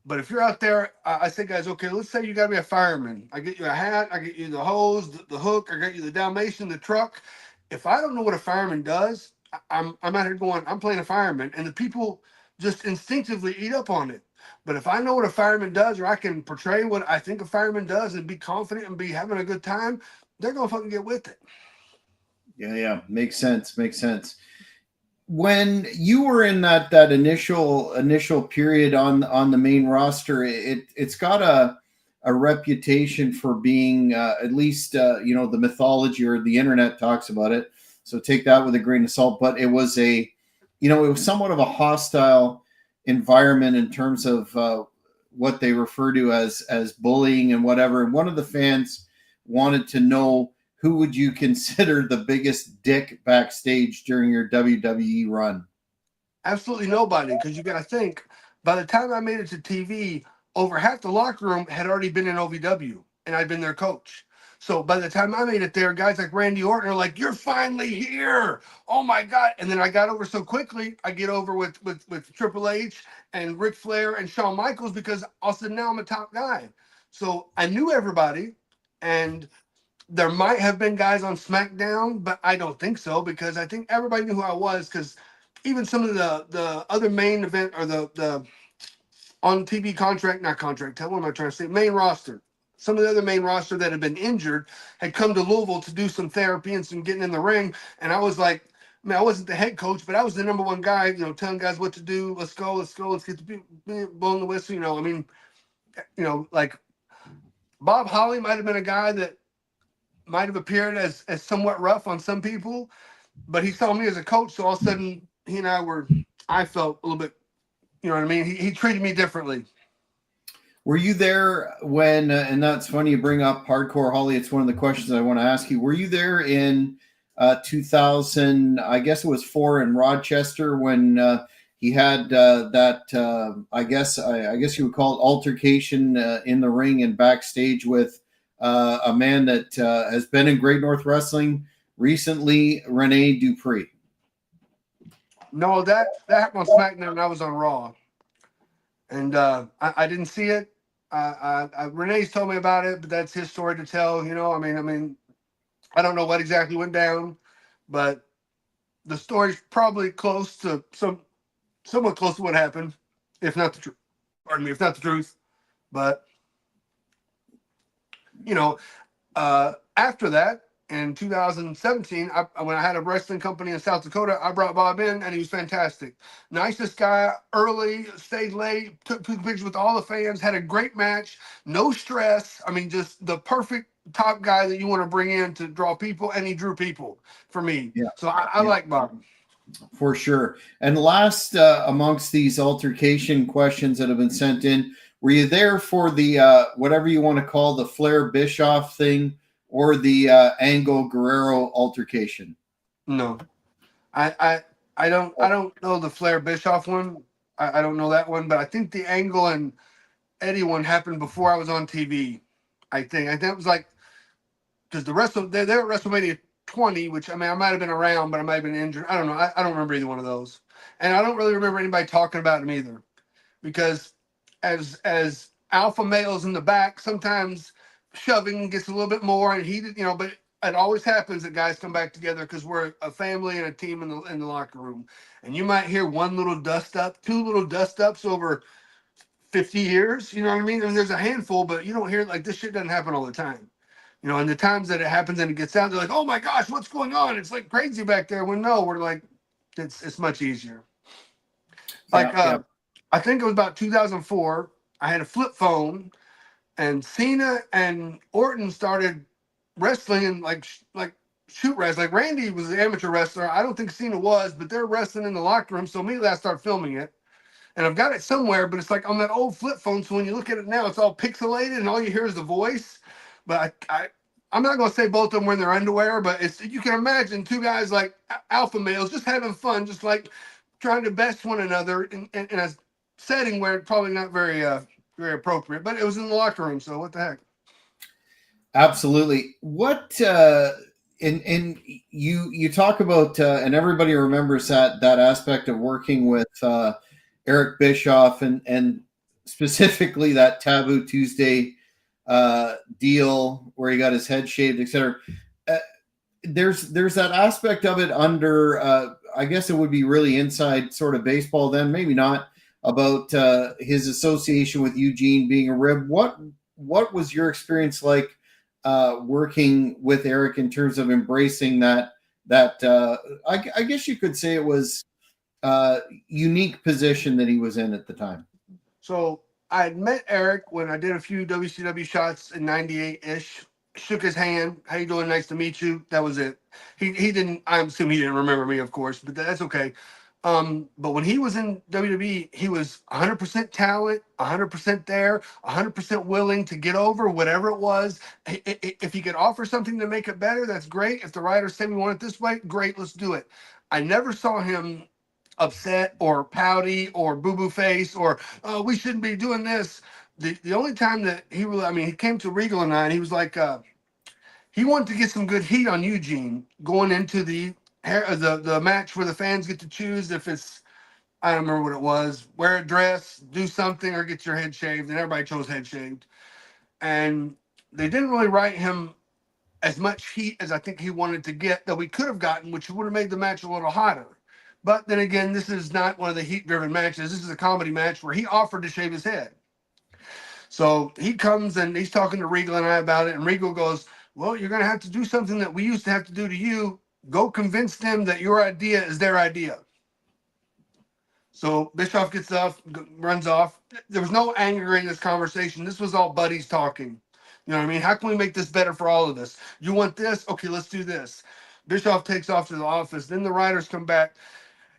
But if you're out there, I say, guys, okay, let's say you got to be a fireman. I get you a hat, I get you the hose, the hook, I get you the Dalmatian, the truck. If I don't know what a fireman does, I'm out here going, I'm playing a fireman, and the people just instinctively eat up on it. But if I know what a fireman does, or I can portray what I think a fireman does and be confident and be having a good time, they're going to fucking get with it. Yeah, makes sense. When you were in that initial period on the main roster, it's got a reputation for being at least the mythology or the internet talks about it. So take that with a grain of salt. But it was it was somewhat of a hostile environment in terms of what they refer to as bullying and whatever. And one of the fans wanted to know, who would you consider the biggest dick backstage during your WWE run? Absolutely nobody, because you got to think, by the time I made it to TV, over half the locker room had already been in OVW, and I'd been their coach. So by the time I made it there, guys like Randy Orton are like, "You're finally here! Oh my God!" And then I got over so quickly. I get over with Triple H and Ric Flair and Shawn Michaels because also now I'm a top guy. So I knew everybody, and there might have been guys on SmackDown, but I don't think so, because I think everybody knew who I was. Because even some of the other main event, or the on TV contract, not contract, what am I trying to say? Main roster. Some of the other main roster that had been injured had come to Louisville to do some therapy and some getting in the ring. And I was like, I wasn't the head coach, but I was the number one guy, telling guys what to do. Let's go, let's get the people blowing the whistle. Like Bob Holly might have been a guy that might have appeared as somewhat rough on some people, but he saw me as a coach. So all of a sudden, I felt a little bit, you know what I mean? He treated me differently. Were you there when, and that's funny you bring up Hardcore Holly, it's one of the questions I want to ask you. Were you there in 2000, I guess it was 4 in Rochester, when he had I guess you would call it altercation in the ring and backstage with a man that has been in Great North Wrestling recently, Rene Dupree? No, that happened on SmackDown and I was on Raw. And I didn't see it. Renee's told me about it, but that's his story to tell. I don't know what exactly went down, but the story's probably somewhat close to what happened, if not the truth. Pardon me, if not the truth. But after that, in 2017, when I had a wrestling company in South Dakota, I brought Bob in, and he was fantastic. Nicest guy, early, stayed late, took pictures with all the fans, had a great match, no stress. Just the perfect top guy that you want to bring in to draw people, and he drew people for me. Yeah. So I like Bob. For sure. And last, amongst these altercation questions that have been sent in, were you there for the whatever you want to call the Flair Bischoff thing, or the Angle Guerrero altercation? No, I don't know the Flair Bischoff one. I don't know that one, but I think the Angle and Eddie one happened before I was on TV. I think it was like, because they're at WrestleMania 20, which I might have been around, but I might have been injured. I don't know. I don't remember either one of those, and I don't really remember anybody talking about him either, because as alpha males in the back, sometimes shoving gets a little bit more and heated, but it always happens that guys come back together because we're a family and a team in the locker room. And you might hear one little dust up, two little dust ups over 50 years, you know what I mean? And there's a handful, but you don't hear, like, this shit doesn't happen all the time. And the times that it happens and it gets out, they're like, "Oh my gosh, what's going on? It's like crazy back there." When no, we're like, it's much easier. Like, Yeah. I think it was about 2004. I had a flip phone, and Cena and Orton started wrestling and like shoot wrestling. Like Randy was an amateur wrestler. I don't think Cena was, but they're wrestling in the locker room. So immediately I start filming it. And I've got it somewhere, but it's like on that old flip phone. So when you look at it now, it's all pixelated and all you hear is the voice. But I'm not going to say both of them were in their underwear, but you can imagine two guys like alpha males just having fun, just like trying to best one another in a setting where it's probably not very appropriate, but it was in the locker room. So what the heck? Absolutely. What, and you talk about, and everybody remembers that aspect of working with, Eric Bischoff and specifically that Taboo Tuesday deal where he got his head shaved, etc. There's that aspect of it under, I guess it would be really inside sort of baseball then, maybe not, about his association with Eugene being a rib. What was your experience like working with Eric in terms of embracing that I guess you could say it was unique position that he was in at the time? So I had met Eric when I did a few WCW shots in '98-ish. Shook his hand. How you doing? Nice to meet you. That was it. He didn't. I'm assuming he didn't remember me, of course, but that's okay. But when he was in WWE, he was 100% talent, 100% there, 100% willing to get over whatever it was. If he could offer something to make it better, that's great. If the writers say we want it this way, great, let's do it. I never saw him upset or pouty or boo-boo face or we shouldn't be doing this. The only time that he really, I mean, he came to Regal and I, and he was like, he wanted to get some good heat on Eugene going into the match where the fans get to choose if it's, I don't remember what it was, wear a dress, do something, or get your head shaved, and everybody chose head shaved. And they didn't really write him as much heat as I think he wanted to get that we could have gotten, which would have made the match a little hotter. But then again, this is not one of the heat-driven matches. This is a comedy match where he offered to shave his head. So he comes and he's talking to Regal and I about it, and Regal goes, well, you're going to have to do something that we used to have to do to you. Go convince them that your idea is their idea. So Bischoff gets up, runs off. There was no anger in this conversation. This was all buddies talking. You know what I mean? How can we make this better for all of us? You want this? Okay, let's do this. Bischoff takes off to the office. Then the writers come back.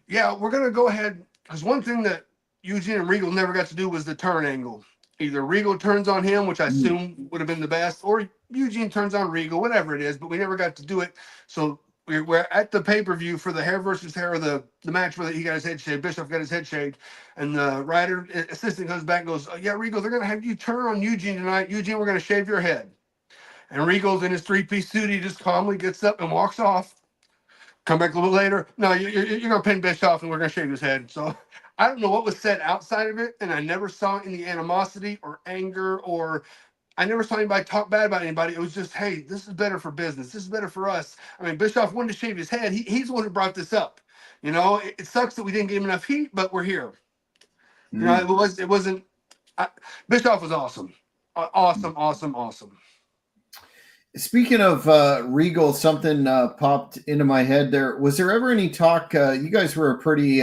Yeah, we're going to go ahead. Because one thing that Eugene and Regal never got to do was the turn angle. Either Regal turns on him, which I assume would have been the best, or Eugene turns on Regal, whatever it is. But we never got to do it. So we're at the pay-per-view for the hair versus hair, the match where he got his head shaved. Bischoff got his head shaved. And the writer assistant comes back and goes, oh, yeah, Regal, they're going to have you turn on Eugene tonight. Eugene, we're going to shave your head. And Regal's in his three-piece suit. He just calmly gets up and walks off. Come back a little later. No, you're going to pin Bischoff and we're going to shave his head. So I don't know what was said outside of it. And I never saw any animosity or anger, or I never saw anybody talk bad about anybody. It was just, hey, this is better for business. This is better for us. I mean, Bischoff wanted to shave his head. He's the one who brought this up. You know, it sucks that we didn't give him enough heat, but we're here. You know, it wasn't. Bischoff was awesome. Awesome. Speaking of Regal, something popped into my head there. Was there ever any talk? You guys were a pretty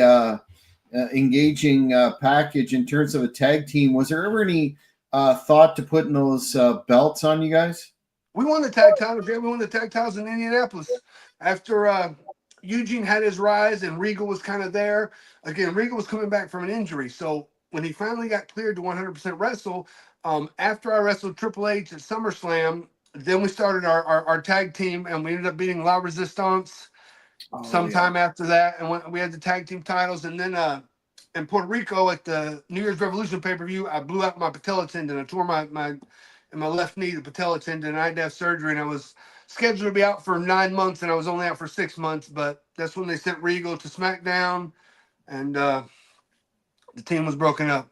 engaging package in terms of a tag team. Was there ever any thought to putting those belts on you guys? We won the tag titles. Yeah, we won the tag titles in Indianapolis after Eugene had his rise and Regal was kind of there. Again, Regal was coming back from an injury. So when he finally got cleared to 100% wrestle, after I wrestled Triple H at SummerSlam, then we started our tag team, and we ended up beating La Resistance sometime after that. And we had the tag team titles. And then in Puerto Rico at the New Year's Revolution pay-per-view, I blew out my patella tendon. I tore my left knee, the patella tendon, and I had to have surgery. And I was scheduled to be out for 9 months, and I was only out for 6 months. But that's when they sent Regal to SmackDown, and the team was broken up.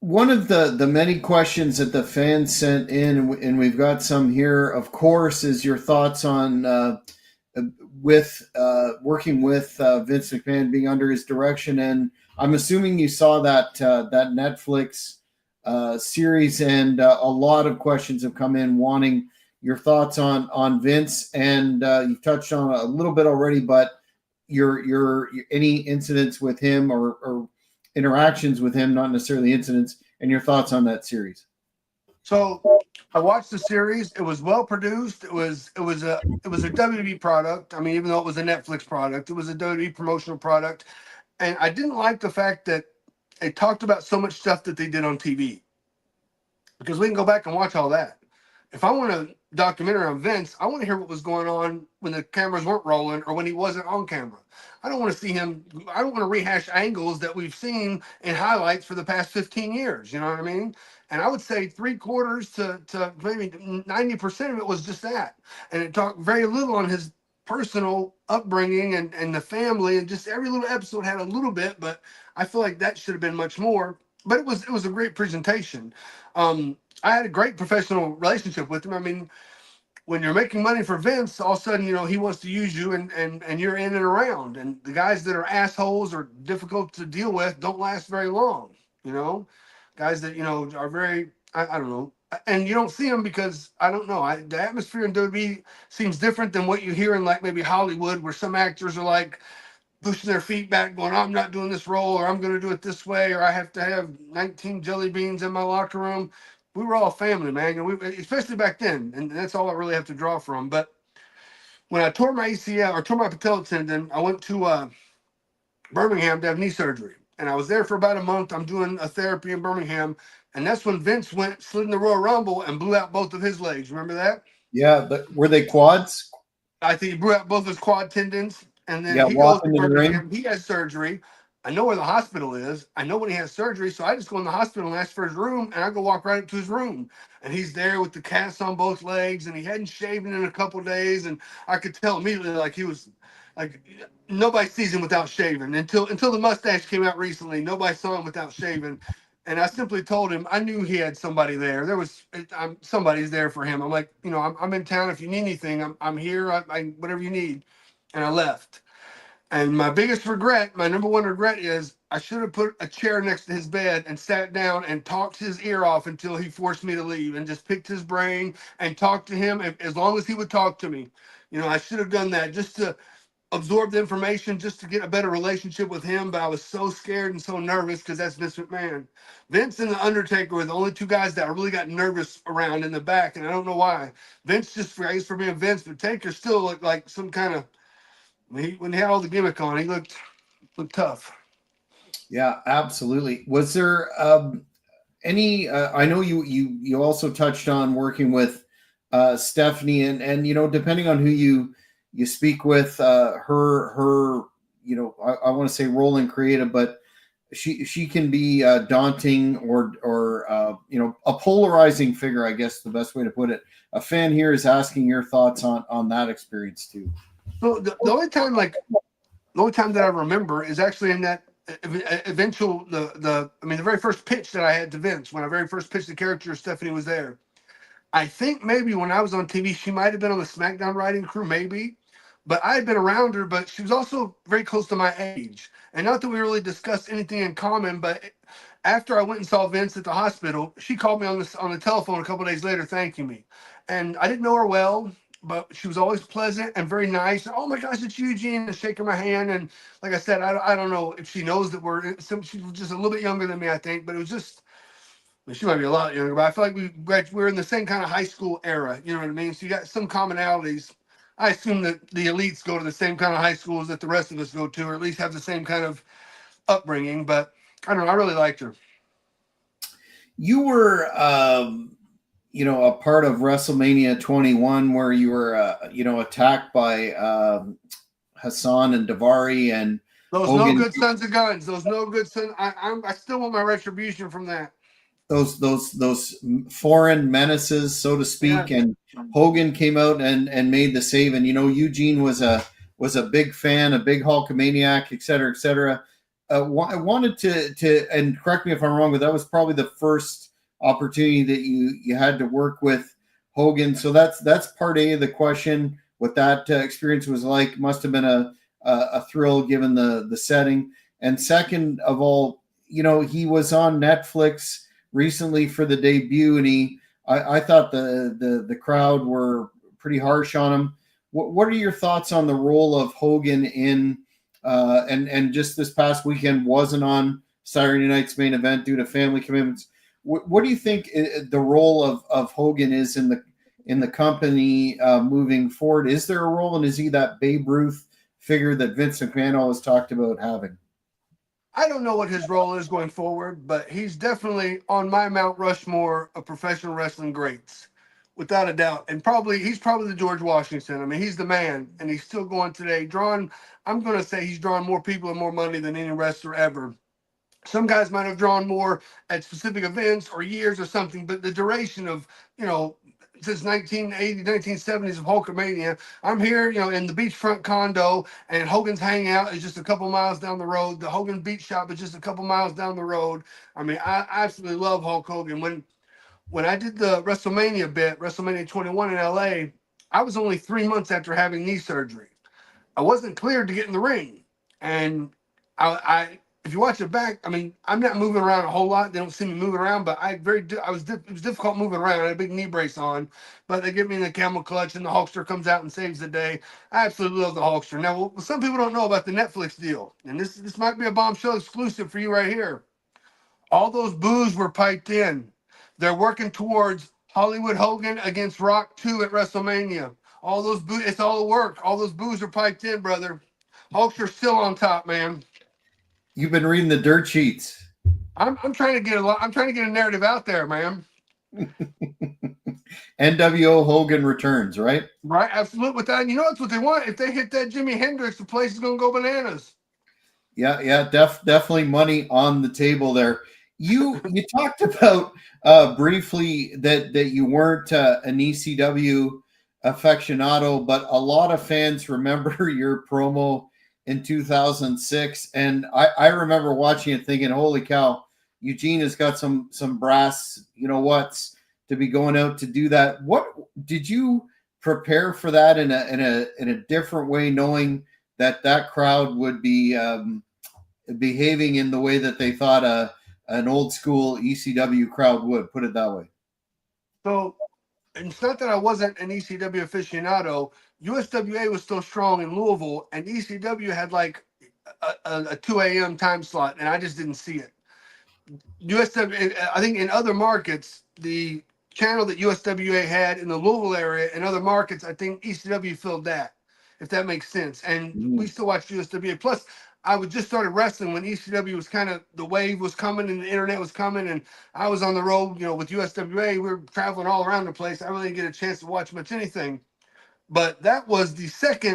One of the many questions that the fans sent in, and we've got some here, of course, is your thoughts on working with Vince McMahon, being under his direction. And I'm assuming you saw that Netflix series, and a lot of questions have come in wanting your thoughts on Vince. And you've touched on a little bit already, but your any incidents with him or interactions with him, not necessarily incidents, and your thoughts on that series. So I watched the series. It was well produced. It was a WWE product. I mean, even though it was a Netflix product, it was a WWE promotional product. And I didn't like the fact that it talked about so much stuff that they did on TV, because we can go back and watch all that. If I want a documentary on Vince, I want to hear what was going on when the cameras weren't rolling or when he wasn't on camera. I don't want to see him. I don't want to rehash angles that we've seen in highlights for the past 15 years. You know what I mean? And I would say 3/4 to maybe 90% of it was just that. And it talked very little on his personal upbringing and the family, and just every little episode had a little bit, but I feel like that should have been much more. But it was a great presentation. I had a great professional relationship with him. I mean, when you're making money for Vince, all of a sudden, he wants to use you, and you're in and around. And the guys that are assholes or difficult to deal with don't last very long. Guys that, are very, I don't know. And you don't see them because, I don't know, the atmosphere in WWE seems different than what you hear in like maybe Hollywood, where some actors are like pushing their feet back going, I'm not doing this role, or I'm going to do it this way, or I have to have 19 jelly beans in my locker room. We were all family, man, and especially back then, and that's all I really have to draw from. But when I tore my ACL or tore my patella tendon, I went to Birmingham to have knee surgery, and I was there for about a month. I'm doing a therapy in Birmingham, and that's when Vince slid in the Royal Rumble and blew out both of his legs. Remember that? Yeah, but were they quads? I think he blew out both his quad tendons, and then Yeah, he goes to walking in the ring. Birmingham. He has surgery. I know where the hospital is. I know when he has surgery, so I just go in the hospital and ask for his room, and I go walk right up to his room, and he's there with the cast on both legs, and he hadn't shaven in a couple of days, and I could tell immediately like he was like, nobody sees him without shaving until the mustache came out recently. Nobody saw him without shaving, and I simply told him I knew he had somebody there. Somebody's there for him. I'm like, I'm in town. If you need anything, I'm here. I whatever you need, and I left. And my biggest regret, my number one regret, is I should have put a chair next to his bed and sat down and talked his ear off until he forced me to leave, and just picked his brain and talked to him as long as he would talk to me. I should have done that just to absorb the information, just to get a better relationship with him. But I was so scared and so nervous because that's Vince McMahon. Vince and The Undertaker were the only two guys that I really got nervous around in the back, and I don't know why. Vince just, I guess, for being Vince, but Taker still looked like some kind of, when he had all the gimmick on, he looked tough. Yeah, absolutely. Was there any? I know you also touched on working with Stephanie, and depending on who you speak with, her I want to say role in creative, but she can be daunting or a polarizing figure. I guess the best way to put it. A fan here is asking your thoughts on that experience too. So the only time that I remember is actually in that eventual the very first pitch that I had to Vince, when I very first pitched the character. Stephanie was there. I think maybe when I was on TV, she might have been on the SmackDown writing crew, maybe, but I had been around her. But she was also very close to my age, and not that we really discussed anything in common. But after I went and saw Vince at the hospital, she called me on the telephone a couple of days later, thanking me, and I didn't know her well, but she was always pleasant and very nice. Oh my gosh, it's Eugene, and shaking my hand. And like I said, I don't know if she knows that she was just a little bit younger than me, I think, but it was just, she might be a lot younger, but I feel like we're in the same kind of high school era. You know what I mean? So you got some commonalities. I assume that the elites go to the same kind of high schools that the rest of us go to, or at least have the same kind of upbringing. But I don't know. I really liked her. You were, a part of WrestleMania 21 where you were, attacked by Hassan and Daivari and those Hogan. No good sons of guns. Those no good sons. I still want my retribution from that. Those foreign menaces, so to speak, Yeah. and Hogan came out and made the save. And Eugene was a big fan, a big Hulkamaniac, et cetera, et cetera. I wanted to, and correct me if I'm wrong, but that was probably the first opportunity that you had to work with Hogan. So that's part A of the question. What that experience was like must have been a thrill given the setting. And second of all, he was on Netflix recently for the debut, and I thought the crowd were pretty harsh on him. What are your thoughts on the role of Hogan in and just this past weekend wasn't on Saturday night's main event due to family commitments. What do you think the role of Hogan is in the company moving forward? Is there a role, and is he that Babe Ruth figure that Vince McMahon always talked about having? I don't know what his role is going forward, but he's definitely on my Mount Rushmore of professional wrestling greats, without a doubt. And he's probably the George Washington. I mean, he's the man, and he's still going today. I'm going to say he's drawn more people and more money than any wrestler ever. Some guys might have drawn more at specific events or years or something, but the duration of, since 1980, 1970s of Hulkamania, I'm here, in the beachfront condo, and Hogan's Hangout is just a couple miles down the road. The Hogan Beach Shop is just a couple miles down the road. I mean, I absolutely love Hulk Hogan. When I did the WrestleMania bit, WrestleMania 21 in LA, I was only 3 months after having knee surgery. I wasn't cleared to get in the ring, and I if you watch it back, I mean, I'm not moving around a whole lot. They don't see me moving around, but it was difficult moving around. I had a big knee brace on, but they give me the camel clutch, and the Hulkster comes out and saves the day. I absolutely love the Hulkster. Now, what some people don't know about the Netflix deal, and this might be a bombshell exclusive for you right here. All those boos were piped in. They're working towards Hollywood Hogan against Rock 2 at WrestleMania. All those boos, it's all work. All those boos are piped in, brother. Hulkster's still on top, man. You've been reading the dirt sheets. I'm trying to get a narrative out there, man. NWO Hogan returns, right? Right, absolutely. With that, that's what they want. If they hit that Jimi Hendrix, the place is going to go bananas. Yeah, definitely money on the table there. You talked about briefly that you weren't an ECW aficionado, but a lot of fans remember your promo in 2006, and I remember watching it thinking, holy cow, Eugene has got some brass, what's to be going out to do that. What did you prepare for that in a different way, knowing that crowd would be behaving in the way that they thought an old school ECW crowd would, put it that way? So it's not that I wasn't an ECW aficionado. USWA was still strong in Louisville, and ECW had like a 2 a.m. time slot, and I just didn't see it. USW, I think in other markets, the channel that USWA had in the Louisville area and other markets, I think ECW filled that, if that makes sense. And we still watch USWA. Plus, I was just started wrestling when ECW was kind of, the wave was coming and the internet was coming, and I was on the road, with USWA. We were traveling all around the place. I really didn't get a chance to watch much anything. But that was the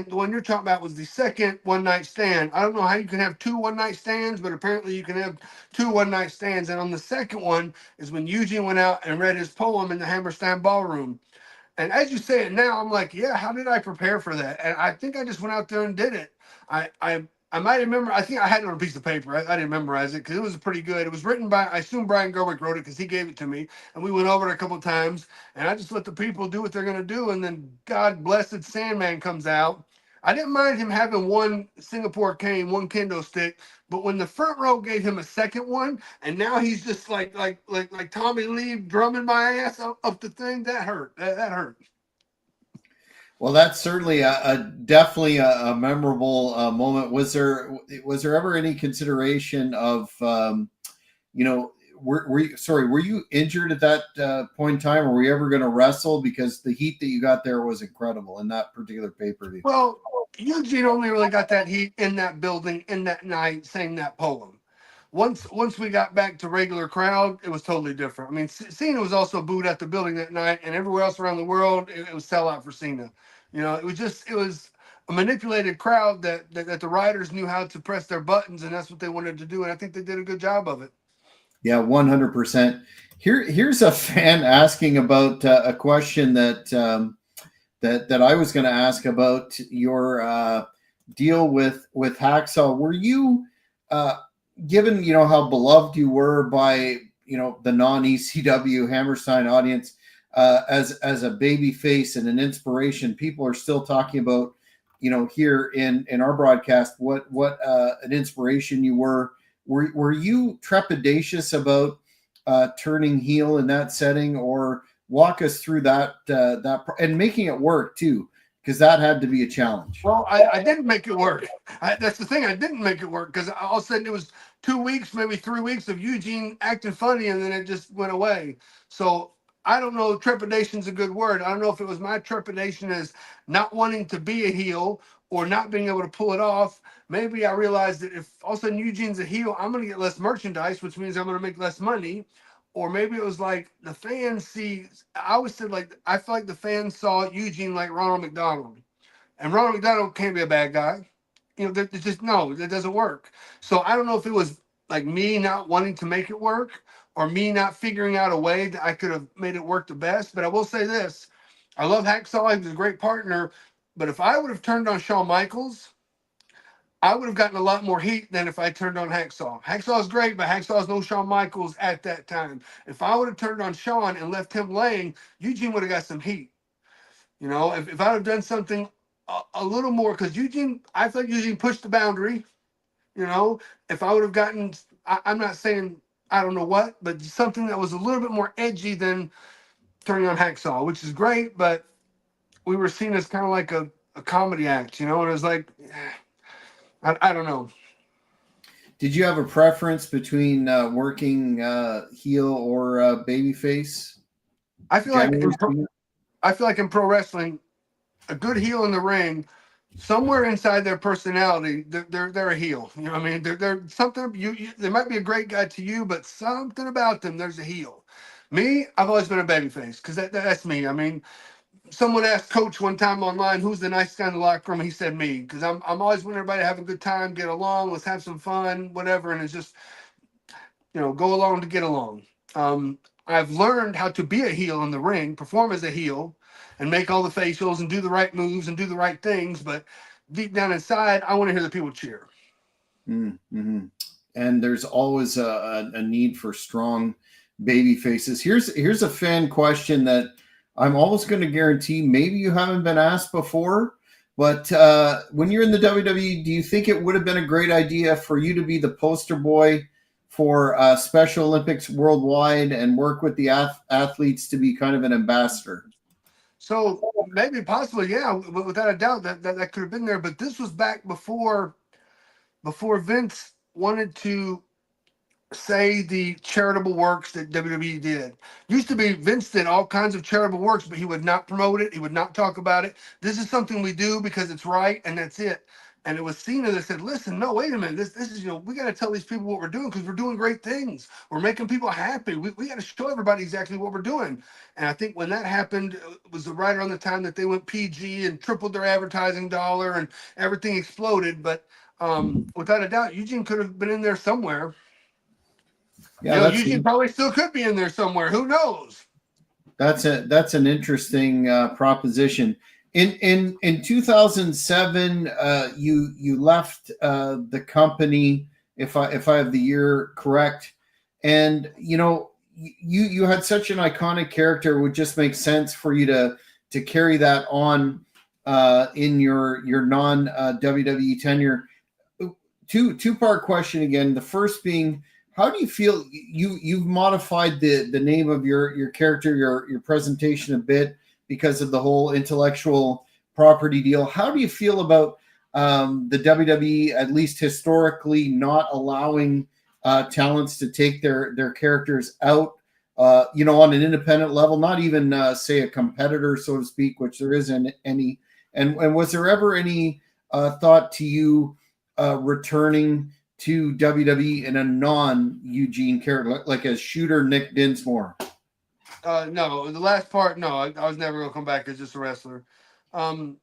one you're talking about was the second one-night stand. I don't know how you can have 2 one-night stands, but apparently you can have 2 one-night stands. And on the second one is when Eugene went out and read his poem in the Hammerstein Ballroom. And as you say it now, I'm like, yeah, how did I prepare for that? And I think I just went out there and did it. I might remember, I think I had it on a piece of paper. I didn't memorize it because it was pretty good. It was written by, I assume Brian Gerwick wrote it because he gave it to me. And we went over it a couple of times. And I just let the people do what they're going to do. And then God blessed Sandman comes out. I didn't mind him having 1 Singapore cane, 1 kendo stick. But when the front row gave him a second one, and now he's just like Tommy Lee drumming my ass up the thing, that hurt. That hurt. Well, that's certainly definitely a memorable moment. Was there ever any consideration of, were you injured at that point in time? Or were you ever going to wrestle? Because the heat that you got there was incredible in that particular pay-per-view. Well, Eugene only really got that heat in that building, in that night, saying that poem. Once we got back to regular crowd, it was totally different. I mean, Cena was also booed at the building that night, and everywhere else around the world, it was sellout for Cena. It was a manipulated crowd that the writers knew how to press their buttons, and that's what they wanted to do, and I think they did a good job of it. Yeah, 100%. Here's a fan asking about a question that I was going to ask about your deal with Hacksaw. Were you given how beloved you were by the non-ECW Hammerstein audience as a baby face and an inspiration? People are still talking about here in our broadcast what an inspiration you were. Were you trepidatious about turning heel in that setting, or walk us through that and making it work too? Because that had to be a challenge. Well, I didn't make it work. That's the thing. I didn't make it work because all of a sudden it was 2 weeks, maybe 3 weeks of Eugene acting funny, and then it just went away. So I don't know. Trepidation's a good word. I don't know if it was my trepidation as not wanting to be a heel or not being able to pull it off. Maybe I realized that if all of a sudden Eugene's a heel, I'm going to get less merchandise, which means I'm going to make less money. Or maybe it was like the fans see. I always said like I feel like the fans saw Eugene like Ronald McDonald. And Ronald McDonald can't be a bad guy. You know, there's just no, that doesn't work. So I don't know if it was like me not wanting to make it work or me not figuring out a way that I could have made it work the best. But I will say this. I love Hacksaw. He was a great partner. But if I would have turned on Shawn Michaels, I would have gotten a lot more heat than if I turned on Hacksaw. Hacksaw is great, but Hacksaw is no Shawn Michaels at that time. If I would have turned on Shawn and left him laying, Eugene would have got some heat. You know, if I would have done something a little more, because Eugene, I feel like Eugene pushed the boundary. You know, if I would have gotten, I'm not saying I don't know what, but something that was a little bit more edgy than turning on Hacksaw, which is great, but we were seen as kind of like a comedy act, you know, and it was like, I don't know. Did you have a preference between working heel or babyface? I feel like in pro wrestling, a good heel in the ring, somewhere inside their personality, they're a heel. You know what I mean? They're something. They might be a great guy to you, but something about them, there's a heel. Me, I've always been a babyface because that's me. I mean, someone asked Coach one time online, "Who's the nice guy in the locker room?" He said me, because I'm always wanting everybody to have a good time, get along, let's have some fun, whatever, and it's just go along to get along. I've learned how to be a heel in the ring, perform as a heel, and make all the facials and do the right moves and do the right things. But deep down inside, I want to hear the people cheer. Mm-hmm. And there's always a need for strong baby faces. Here's a fan question that I'm almost going to guarantee maybe you haven't been asked before. But when you're in the WWE, do you think it would have been a great idea for you to be the poster boy for Special Olympics worldwide and work with the athletes to be kind of an ambassador? So maybe possibly, yeah, without a doubt that could have been there. But this was back before Vince wanted to say the charitable works that WWE did. Used to be Vince did all kinds of charitable works, but he would not promote it. He would not talk about it. This is something we do because it's right, and that's it. And it was Cena that said, "Listen, no, wait a minute. This is we got to tell these people what we're doing because we're doing great things. We're making people happy. We got to show everybody exactly what we're doing." And I think when that happened, it was right around the time that they went PG and tripled their advertising dollar, and everything exploded. But without a doubt, Eugene could have been in there somewhere. Yeah, Eugene probably still could be in there somewhere. Who knows? That's an interesting proposition. In 2007, you left the company, if I have the year correct, and you had such an iconic character. It would just make sense for you to carry that on in your non WWE tenure. Two-part question again. The first being, how do you feel you've modified the name of your character, your presentation a bit because of the whole intellectual property deal? How do you feel about the WWE, at least historically, not allowing talents to take their characters out, on an independent level, not even say a competitor, so to speak, which there isn't any. And was there ever any thought to you returning to WWE in a non-Eugene character, like a shooter Nick Dinsmore? No, the last part, no. I was never going to come back as just a wrestler. I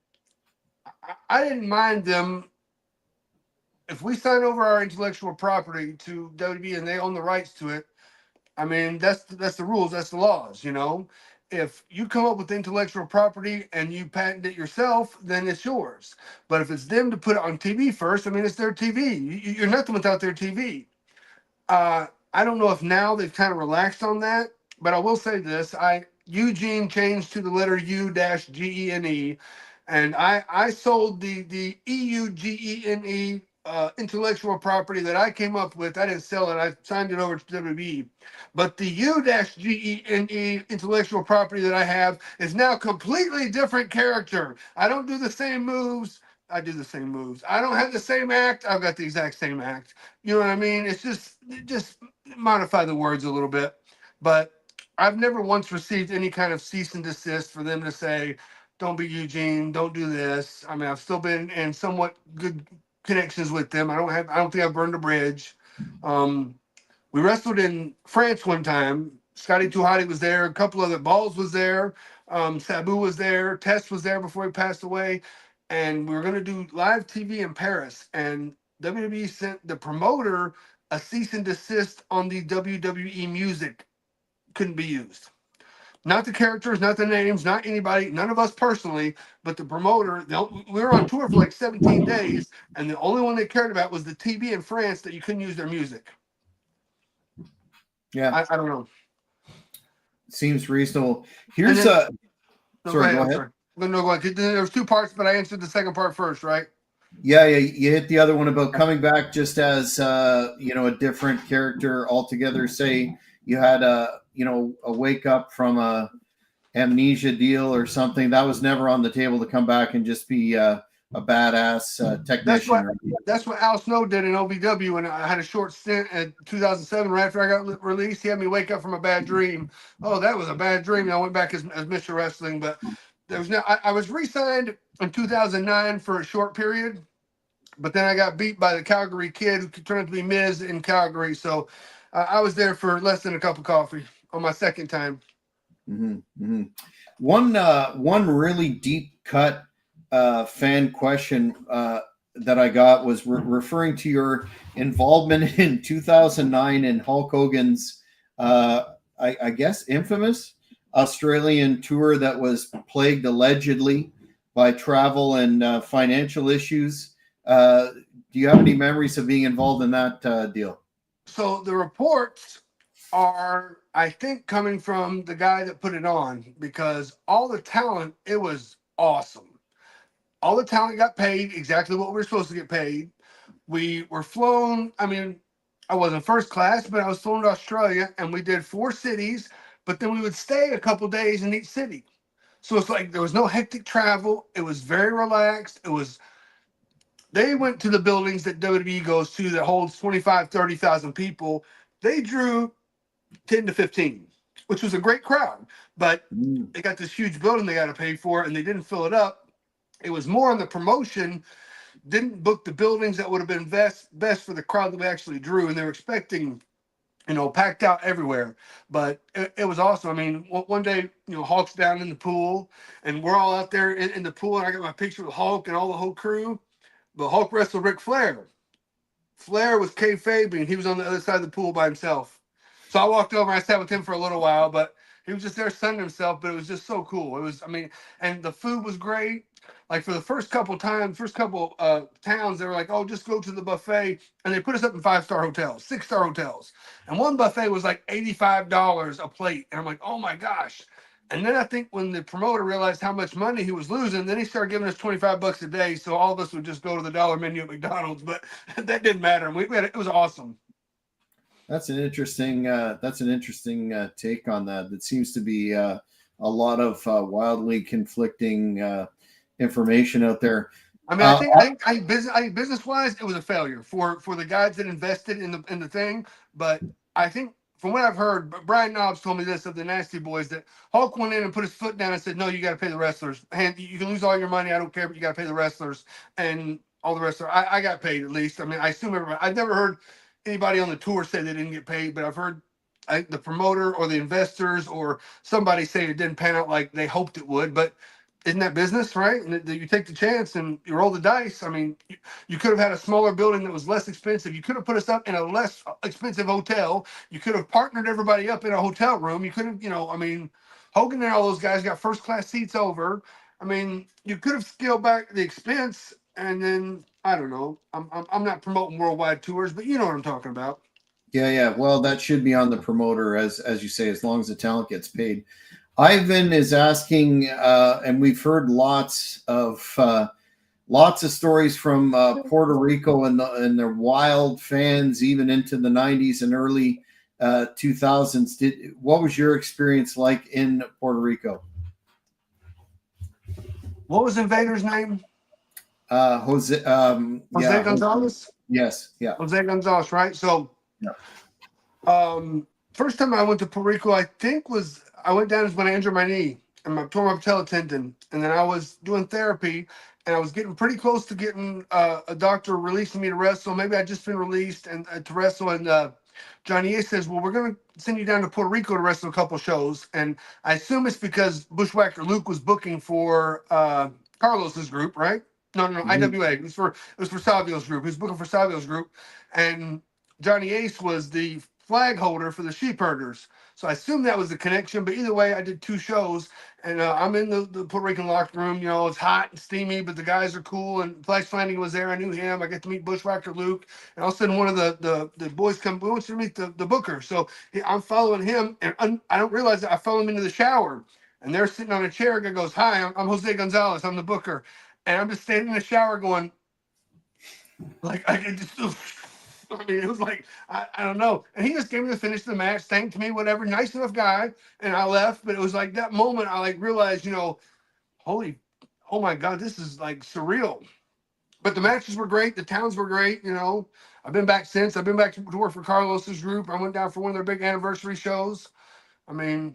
didn't mind them. If we sign over our intellectual property to WWE and they own the rights to it, I mean, that's the rules, that's the laws, If you come up with intellectual property and you patent it yourself, then it's yours. But if it's them to put it on TV first, I mean, it's their TV. You're nothing without their TV. I don't know if now they've kind of relaxed on that, but I will say this: Eugene changed to the letter U-GENE, and I sold the EUGENE intellectual property that I came up with. I didn't sell it. I signed it over to WWE. But the U-GENE intellectual property that I have is now completely different character. I don't do the same moves. I do the same moves. I don't have the same act. I've got the exact same act. You know what I mean? It's just modify the words a little bit. But I've never once received any kind of cease and desist for them to say, don't be Eugene, don't do this. I mean, I've still been in somewhat good connections with them. I don't think I've burned a bridge. We wrestled in France one time. Scotty Tuhati was there. A couple other Balls was there. Sabu was there. Test was there before he passed away. And we were going to do live TV in Paris. And WWE sent the promoter a cease and desist on the WWE music. Couldn't be used. Not the characters, not the names, not anybody, none of us personally, but the promoter. We were on tour for like 17 days, and the only one they cared about was the TV in France that you couldn't use their music. Yeah. I don't know. Seems reasonable. Here's a... Sorry, go ahead. Sorry. No, go ahead. There was two parts, but I answered the second part first, right? Yeah, you hit the other one about coming back just as, a different character altogether. Say you had a wake up from a amnesia deal or something. That was never on the table to come back and just be a badass technician. That's what Al Snow did in OVW, and I had a short stint in 2007 right after I got released. He had me wake up from a bad dream. Oh, that was a bad dream. And I went back as Mr. Wrestling, but there was I was re-signed in 2009 for a short period, but then I got beat by the Calgary Kid who turned out to be Miz in Calgary. So I was there for less than a cup of coffee on my second time. Mm-hmm. One really deep cut fan question that I got was referring to your involvement in 2009 in Hulk Hogan's, I guess, infamous Australian tour that was plagued allegedly by travel and financial issues. Do you have any memories of being involved in that deal? So the reports are, I think, coming from the guy that put it on, because all the talent, it was awesome. All the talent got paid exactly what we were supposed to get paid. We were flown. I mean, I wasn't first class, but I was flown to Australia, and we did 4 cities, but then we would stay a couple days in each city. So it's like there was no hectic travel. It was very relaxed. They went to the buildings that WWE goes to that holds 25, 30,000 people. They drew 10 to 15, which was a great crowd, but they got this huge building they got to pay for, and they didn't fill it up. It was more on the promotion, didn't book the buildings that would have been best for the crowd that we actually drew, and they were expecting, packed out everywhere. But it was awesome. I mean, one day, Hulk's down in the pool, and we're all out there in the pool, and I got my picture with Hulk and all the whole crew. But Hulk wrestled Ric Flair. Flair was kayfabing. He was on the other side of the pool by himself. So I walked over and I sat with him for a little while, but he was just there sunning himself. But it was just so cool. It was, and the food was great. Like for the first couple towns, they were like, oh, just go to the buffet. And they put us up in 5-star hotels, 6-star hotels. And one buffet was like $85 a plate. And I'm like, oh my gosh. And then I think when the promoter realized how much money he was losing, then he started giving us $25 a day. So all of us would just go to the dollar menu at McDonald's, but that didn't matter. It was awesome. That's an interesting take on that. That seems to be a lot of wildly conflicting information out there. I mean, I think business wise, it was a failure for the guys that invested in the thing. But I think, from what I've heard, Brian Knobs told me this of the Nasty Boys, that Hulk went in and put his foot down and said, no, you got to pay the wrestlers. And you can lose all your money, I don't care, but you got to pay the wrestlers. And all the wrestlers, I got paid at least. I mean, I assume everybody. I've never heard anybody on the tour say they didn't get paid, but I've heard the promoter or the investors or somebody say it didn't pan out like they hoped it would. But isn't that business, right? And you take the chance and you roll the dice. I mean, you could have had a smaller building that was less expensive. You could have put us up in a less expensive hotel. You could have partnered everybody up in a hotel room. You could have, Hogan and all those guys got first class seats over. I mean, you could have scaled back the expense, and then I don't know. I'm not promoting worldwide tours, but you know what I'm talking about. Yeah. Well, that should be on the promoter, as you say, as long as the talent gets paid. Ivan is asking, and we've heard lots of lots of stories from Puerto Rico and their wild fans, even into the 90s and early 2000s. What was your experience like in Puerto Rico? What was Invader's name? Jose. Jose Gonzalez. Yes. Yeah. Jose Gonzalez. Right. So, first time I went to Puerto Rico, I think I went down when I injured my knee and I tore my patella tendon, and then I was doing therapy, and I was getting pretty close to getting a doctor releasing me to wrestle. Maybe I just been released and to wrestle, and Johnny A says, "Well, we're gonna send you down to Puerto Rico to wrestle a couple shows," and I assume it's because Bushwhacker Luke was booking for Carlos's group, right? No, IWA. It was for Savio's group. He was booking for Savio's group, and Johnny Ace was the flag holder for the sheep herders. So I assume that was the connection. But either way, I did 2 shows, and I'm in the Puerto Rican locker room. You know, it's hot and steamy, but the guys are cool. And Flash Flanagan was there. I knew him. I get to meet Bushwhacker Luke, and all of a sudden, one of the boys come. We want you to meet the booker. So I'm following him, and I don't realize that I follow him into the shower, and they're sitting on a chair. Guy goes, "Hi, I'm Jose Gonzalez. I'm the booker," and I'm just standing in the shower going, like I could just. I mean, it was like, I don't know. And he just gave me the finish of the match, thanked me, whatever, nice enough guy. And I left. But it was like that moment I like realized, oh my God, this is like surreal. But the matches were great. The towns were great. I've been back since. I've been back to work for Carlos's group. I went down for one of their big anniversary shows. I mean,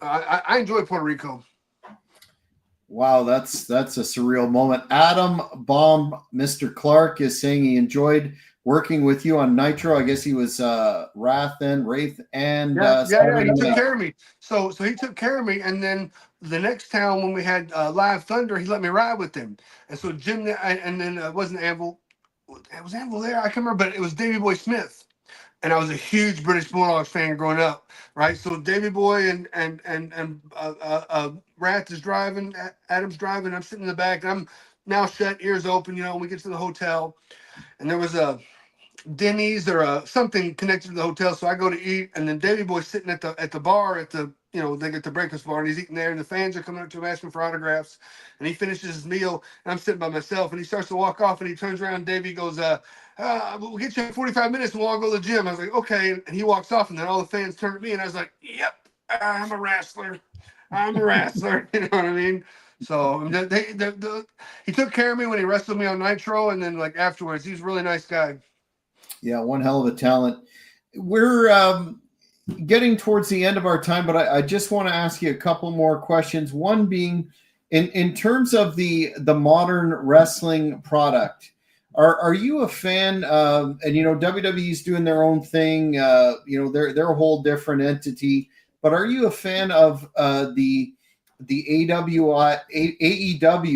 I enjoy Puerto Rico. Wow, that's a surreal moment. Adam Bomb, Mr. Clark, is saying he enjoyed working with you on Nitro. I guess he was Wraith, and he took care of me. So he took care of me, and then the next town when we had Live Thunder, he let me ride with him. And so Jim, and then it wasn't Anvil. It was Anvil there. I can't remember, but it was Davey Boy Smith. And I was a huge British Bulldogs fan growing up, right? So Davey Boy and Wraith is driving, Adam's driving. I'm sitting in the back. And I'm now shut, ears open. We get to the hotel, and there was a Denny's or something connected to the hotel. So I go to eat, and then Davey Boy's sitting at the bar at the they get the breakfast bar, and he's eating there, and the fans are coming up to him asking for autographs, and he finishes his meal, and I'm sitting by myself, and he starts to walk off, and he turns around, and Davey goes, "We'll get you in 45 minutes, and we'll all go to the gym." I was like, "Okay," and he walks off, and then all the fans turn to me, and I was like, "Yep, I'm a wrestler. I'm a wrestler." You know what I mean? So he took care of me when he wrestled me on Nitro, and then like afterwards, he's a really nice guy. Yeah, one hell of a talent. We're getting towards the end of our time, but I just want to ask you a couple more questions. One being, in terms of the modern wrestling product, are you a fan? And WWE's doing their own thing. They're a whole different entity. But are you a fan of the AEW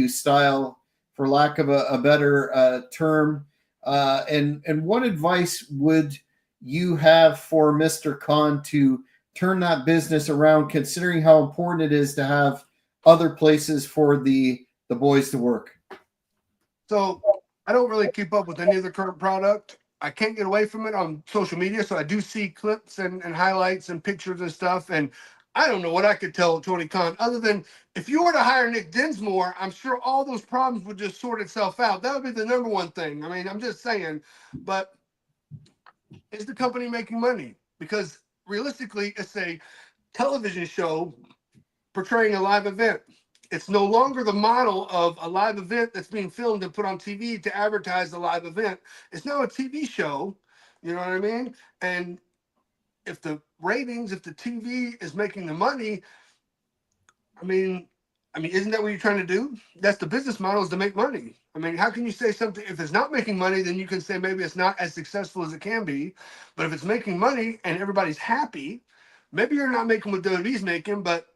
style, for lack of a better term? And what advice would you have for Mr. Khan to turn that business around, considering how important it is to have other places for the boys to work? So I don't really keep up with any of the current product. I can't get away from it on social media, so I do see clips and highlights and pictures and stuff, and I don't know what I could tell Tony Khan other than if you were to hire Nick Dinsmore, I'm sure all those problems would just sort itself out. That would be the number one thing. I mean, I'm just saying, but is the company making money? Because realistically, it's a television show portraying a live event. It's no longer the model of a live event that's being filmed and put on TV to advertise the live event. It's now a TV show. You know what I mean? And if the ratings, if the TV is making the money, I mean, isn't that what you're trying to do? That's the business model, is to make money. I mean, how can you say something if it's not making money? Then you can say maybe it's not as successful as it can be. But if it's making money and everybody's happy, maybe you're not making what WWE's making, but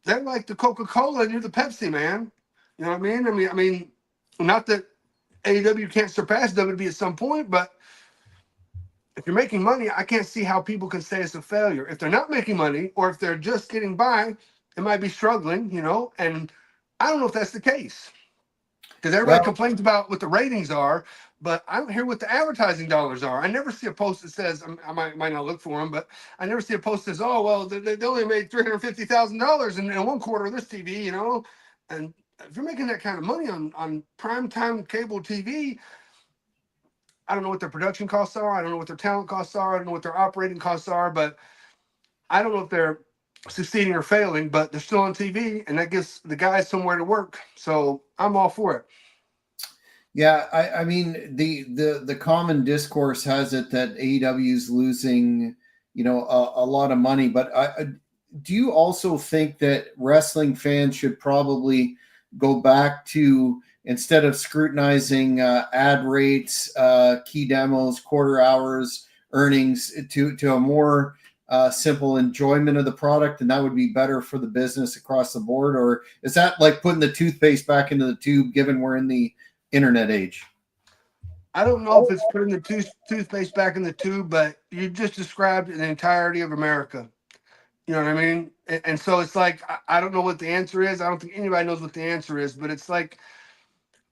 they're like the Coca-Cola and you're the Pepsi, man. You know what I mean? I mean, not that AEW can't surpass WWE at some point, but if you're making money, I can't see how people can say it's a failure. If they're not making money, or if they're just getting by, it might be struggling, and I don't know if that's the case. Because everybody complains about what the ratings are, but I don't hear what the advertising dollars are. I never see a post that says, I might not look for them, but I never see a post that says, oh, well, they only made $350,000 in one quarter of this TV, and if you're making that kind of money on primetime cable TV, I don't know what their production costs are. I don't know what their talent costs are. I don't know what their operating costs are, but I don't know if they're succeeding or failing, but they're still on TV, and that gives the guys somewhere to work. So I'm all for it. Yeah, I mean the common discourse has it that AEW is losing, a lot of money. But do you also think that wrestling fans should probably go back to, instead of scrutinizing ad rates, key demos, quarter hours, earnings, to a more simple enjoyment of the product, and that would be better for the business across the board? Or is that like putting the toothpaste back into the tube, given we're in the internet age? I don't know if it's putting the toothpaste back in the tube, but you just described the entirety of America. You know what I mean? And so it's like, I don't know what the answer is. I don't think anybody knows what the answer is, but it's like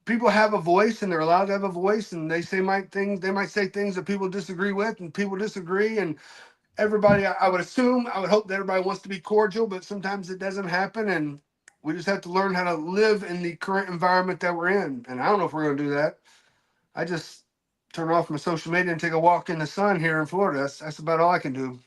people have a voice and they're allowed to have a voice, and they might say things that people disagree with, and people disagree. And everybody, I would hope that everybody wants to be cordial, but sometimes it doesn't happen. And we just have to learn how to live in the current environment that we're in. And I don't know if we're going to do that. I just turn off my social media and take a walk in the sun here in Florida. That's about all I can do.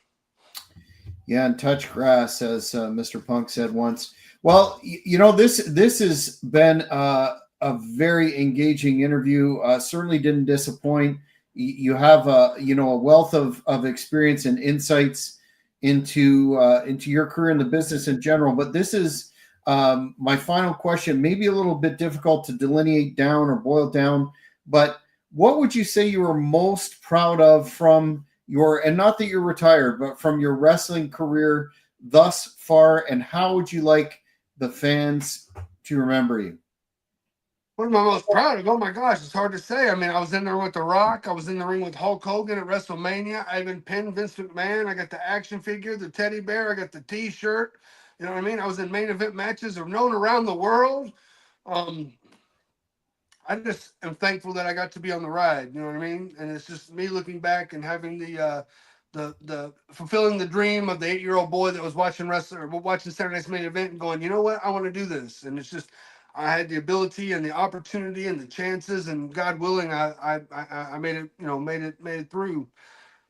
Yeah, and touch grass, as Mr. Punk said once. Well, this has been a very engaging interview. Certainly didn't disappoint. You have a wealth of experience and insights into your career in the business in general. But this is my final question, maybe a little bit difficult to delineate down or boil down, but what would you say you were most proud of from and not that you're retired, but from your wrestling career thus far, and how would you like the fans to remember you? What am I most proud of? Oh my gosh, it's hard to say. I mean, I was in there with The Rock. I was in the ring with Hulk Hogan at WrestleMania. I even pinned Vince McMahon. I got the action figure, the teddy bear. I got the T-shirt. You know what I mean? I was in main event matches that are known around the world. I just am thankful that I got to be on the ride. You know what I mean? And it's just me looking back and having the fulfilling the dream of the 8-year-old boy that was watching Saturday Night's Main Event and going, you know what? I want to do this. And it's just, I had the ability and the opportunity and the chances, and God willing, I made it, made it through.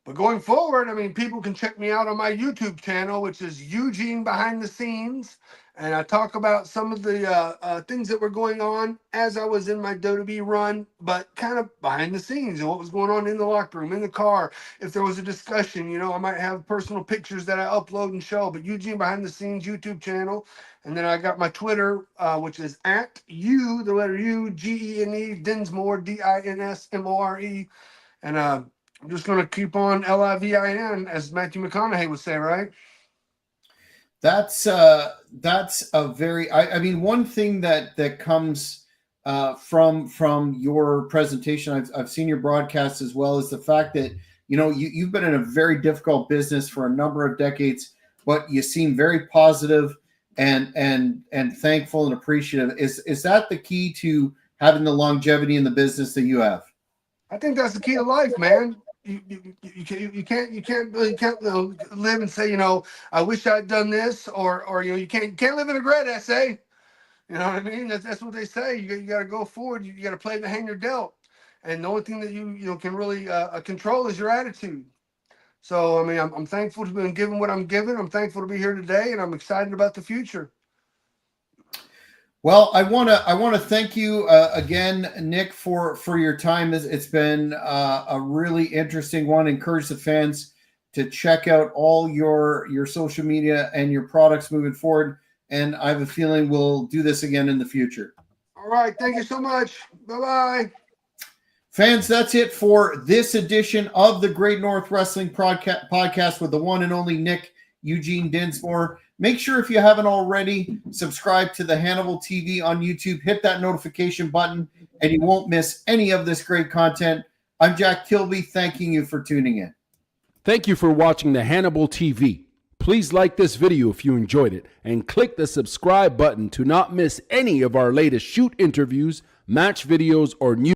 But going forward, I mean, people can check me out on my YouTube channel, which is Eugene Behind the Scenes. And I talk about some of the things that were going on as I was in my WWE run, but kind of behind the scenes and what was going on in the locker room, in the car. If there was a discussion, I might have personal pictures that I upload and show. But Eugene Behind the Scenes YouTube channel. And then I got my Twitter, which is at the letter U, GENE, Dinsmore, DINSMORE. And I'm just going to keep on LIVIN, as Matthew McConaughey would say, right? That's a very, I mean, one thing that comes from your presentation, I've seen your broadcast as well, is the fact that, you've been in a very difficult business for a number of decades, but you seem very positive and thankful and appreciative. Is that the key to having the longevity in the business that you have? I think that's the key to life, man. You can't live and say, I wish I'd done this, or you can't live in a regret essay. You know what I mean? That's what they say. You got to go forward. You got to play the hand you're dealt, and the only thing that you can really control is your attitude. So I mean, I'm thankful to be given what I'm given. I'm thankful to be here today, and I'm excited about the future. Well, I want to thank you again, Nick, for your time. It's been a really interesting one. Encourage the fans to check out all your social media and your products moving forward. And I have a feeling we'll do this again in the future. All right. Thank you so much. Bye-bye. Fans, that's it for this edition of the Great North Wrestling Podcast with the one and only Nick Eugene Dinsmore. Make sure, if you haven't already, subscribe to the Hannibal TV on YouTube. Hit that notification button, and you won't miss any of this great content. I'm Jack Kilby, thanking you for tuning in. Thank you for watching the Hannibal TV. Please like this video if you enjoyed it, and click the subscribe button to not miss any of our latest shoot interviews, match videos, or news.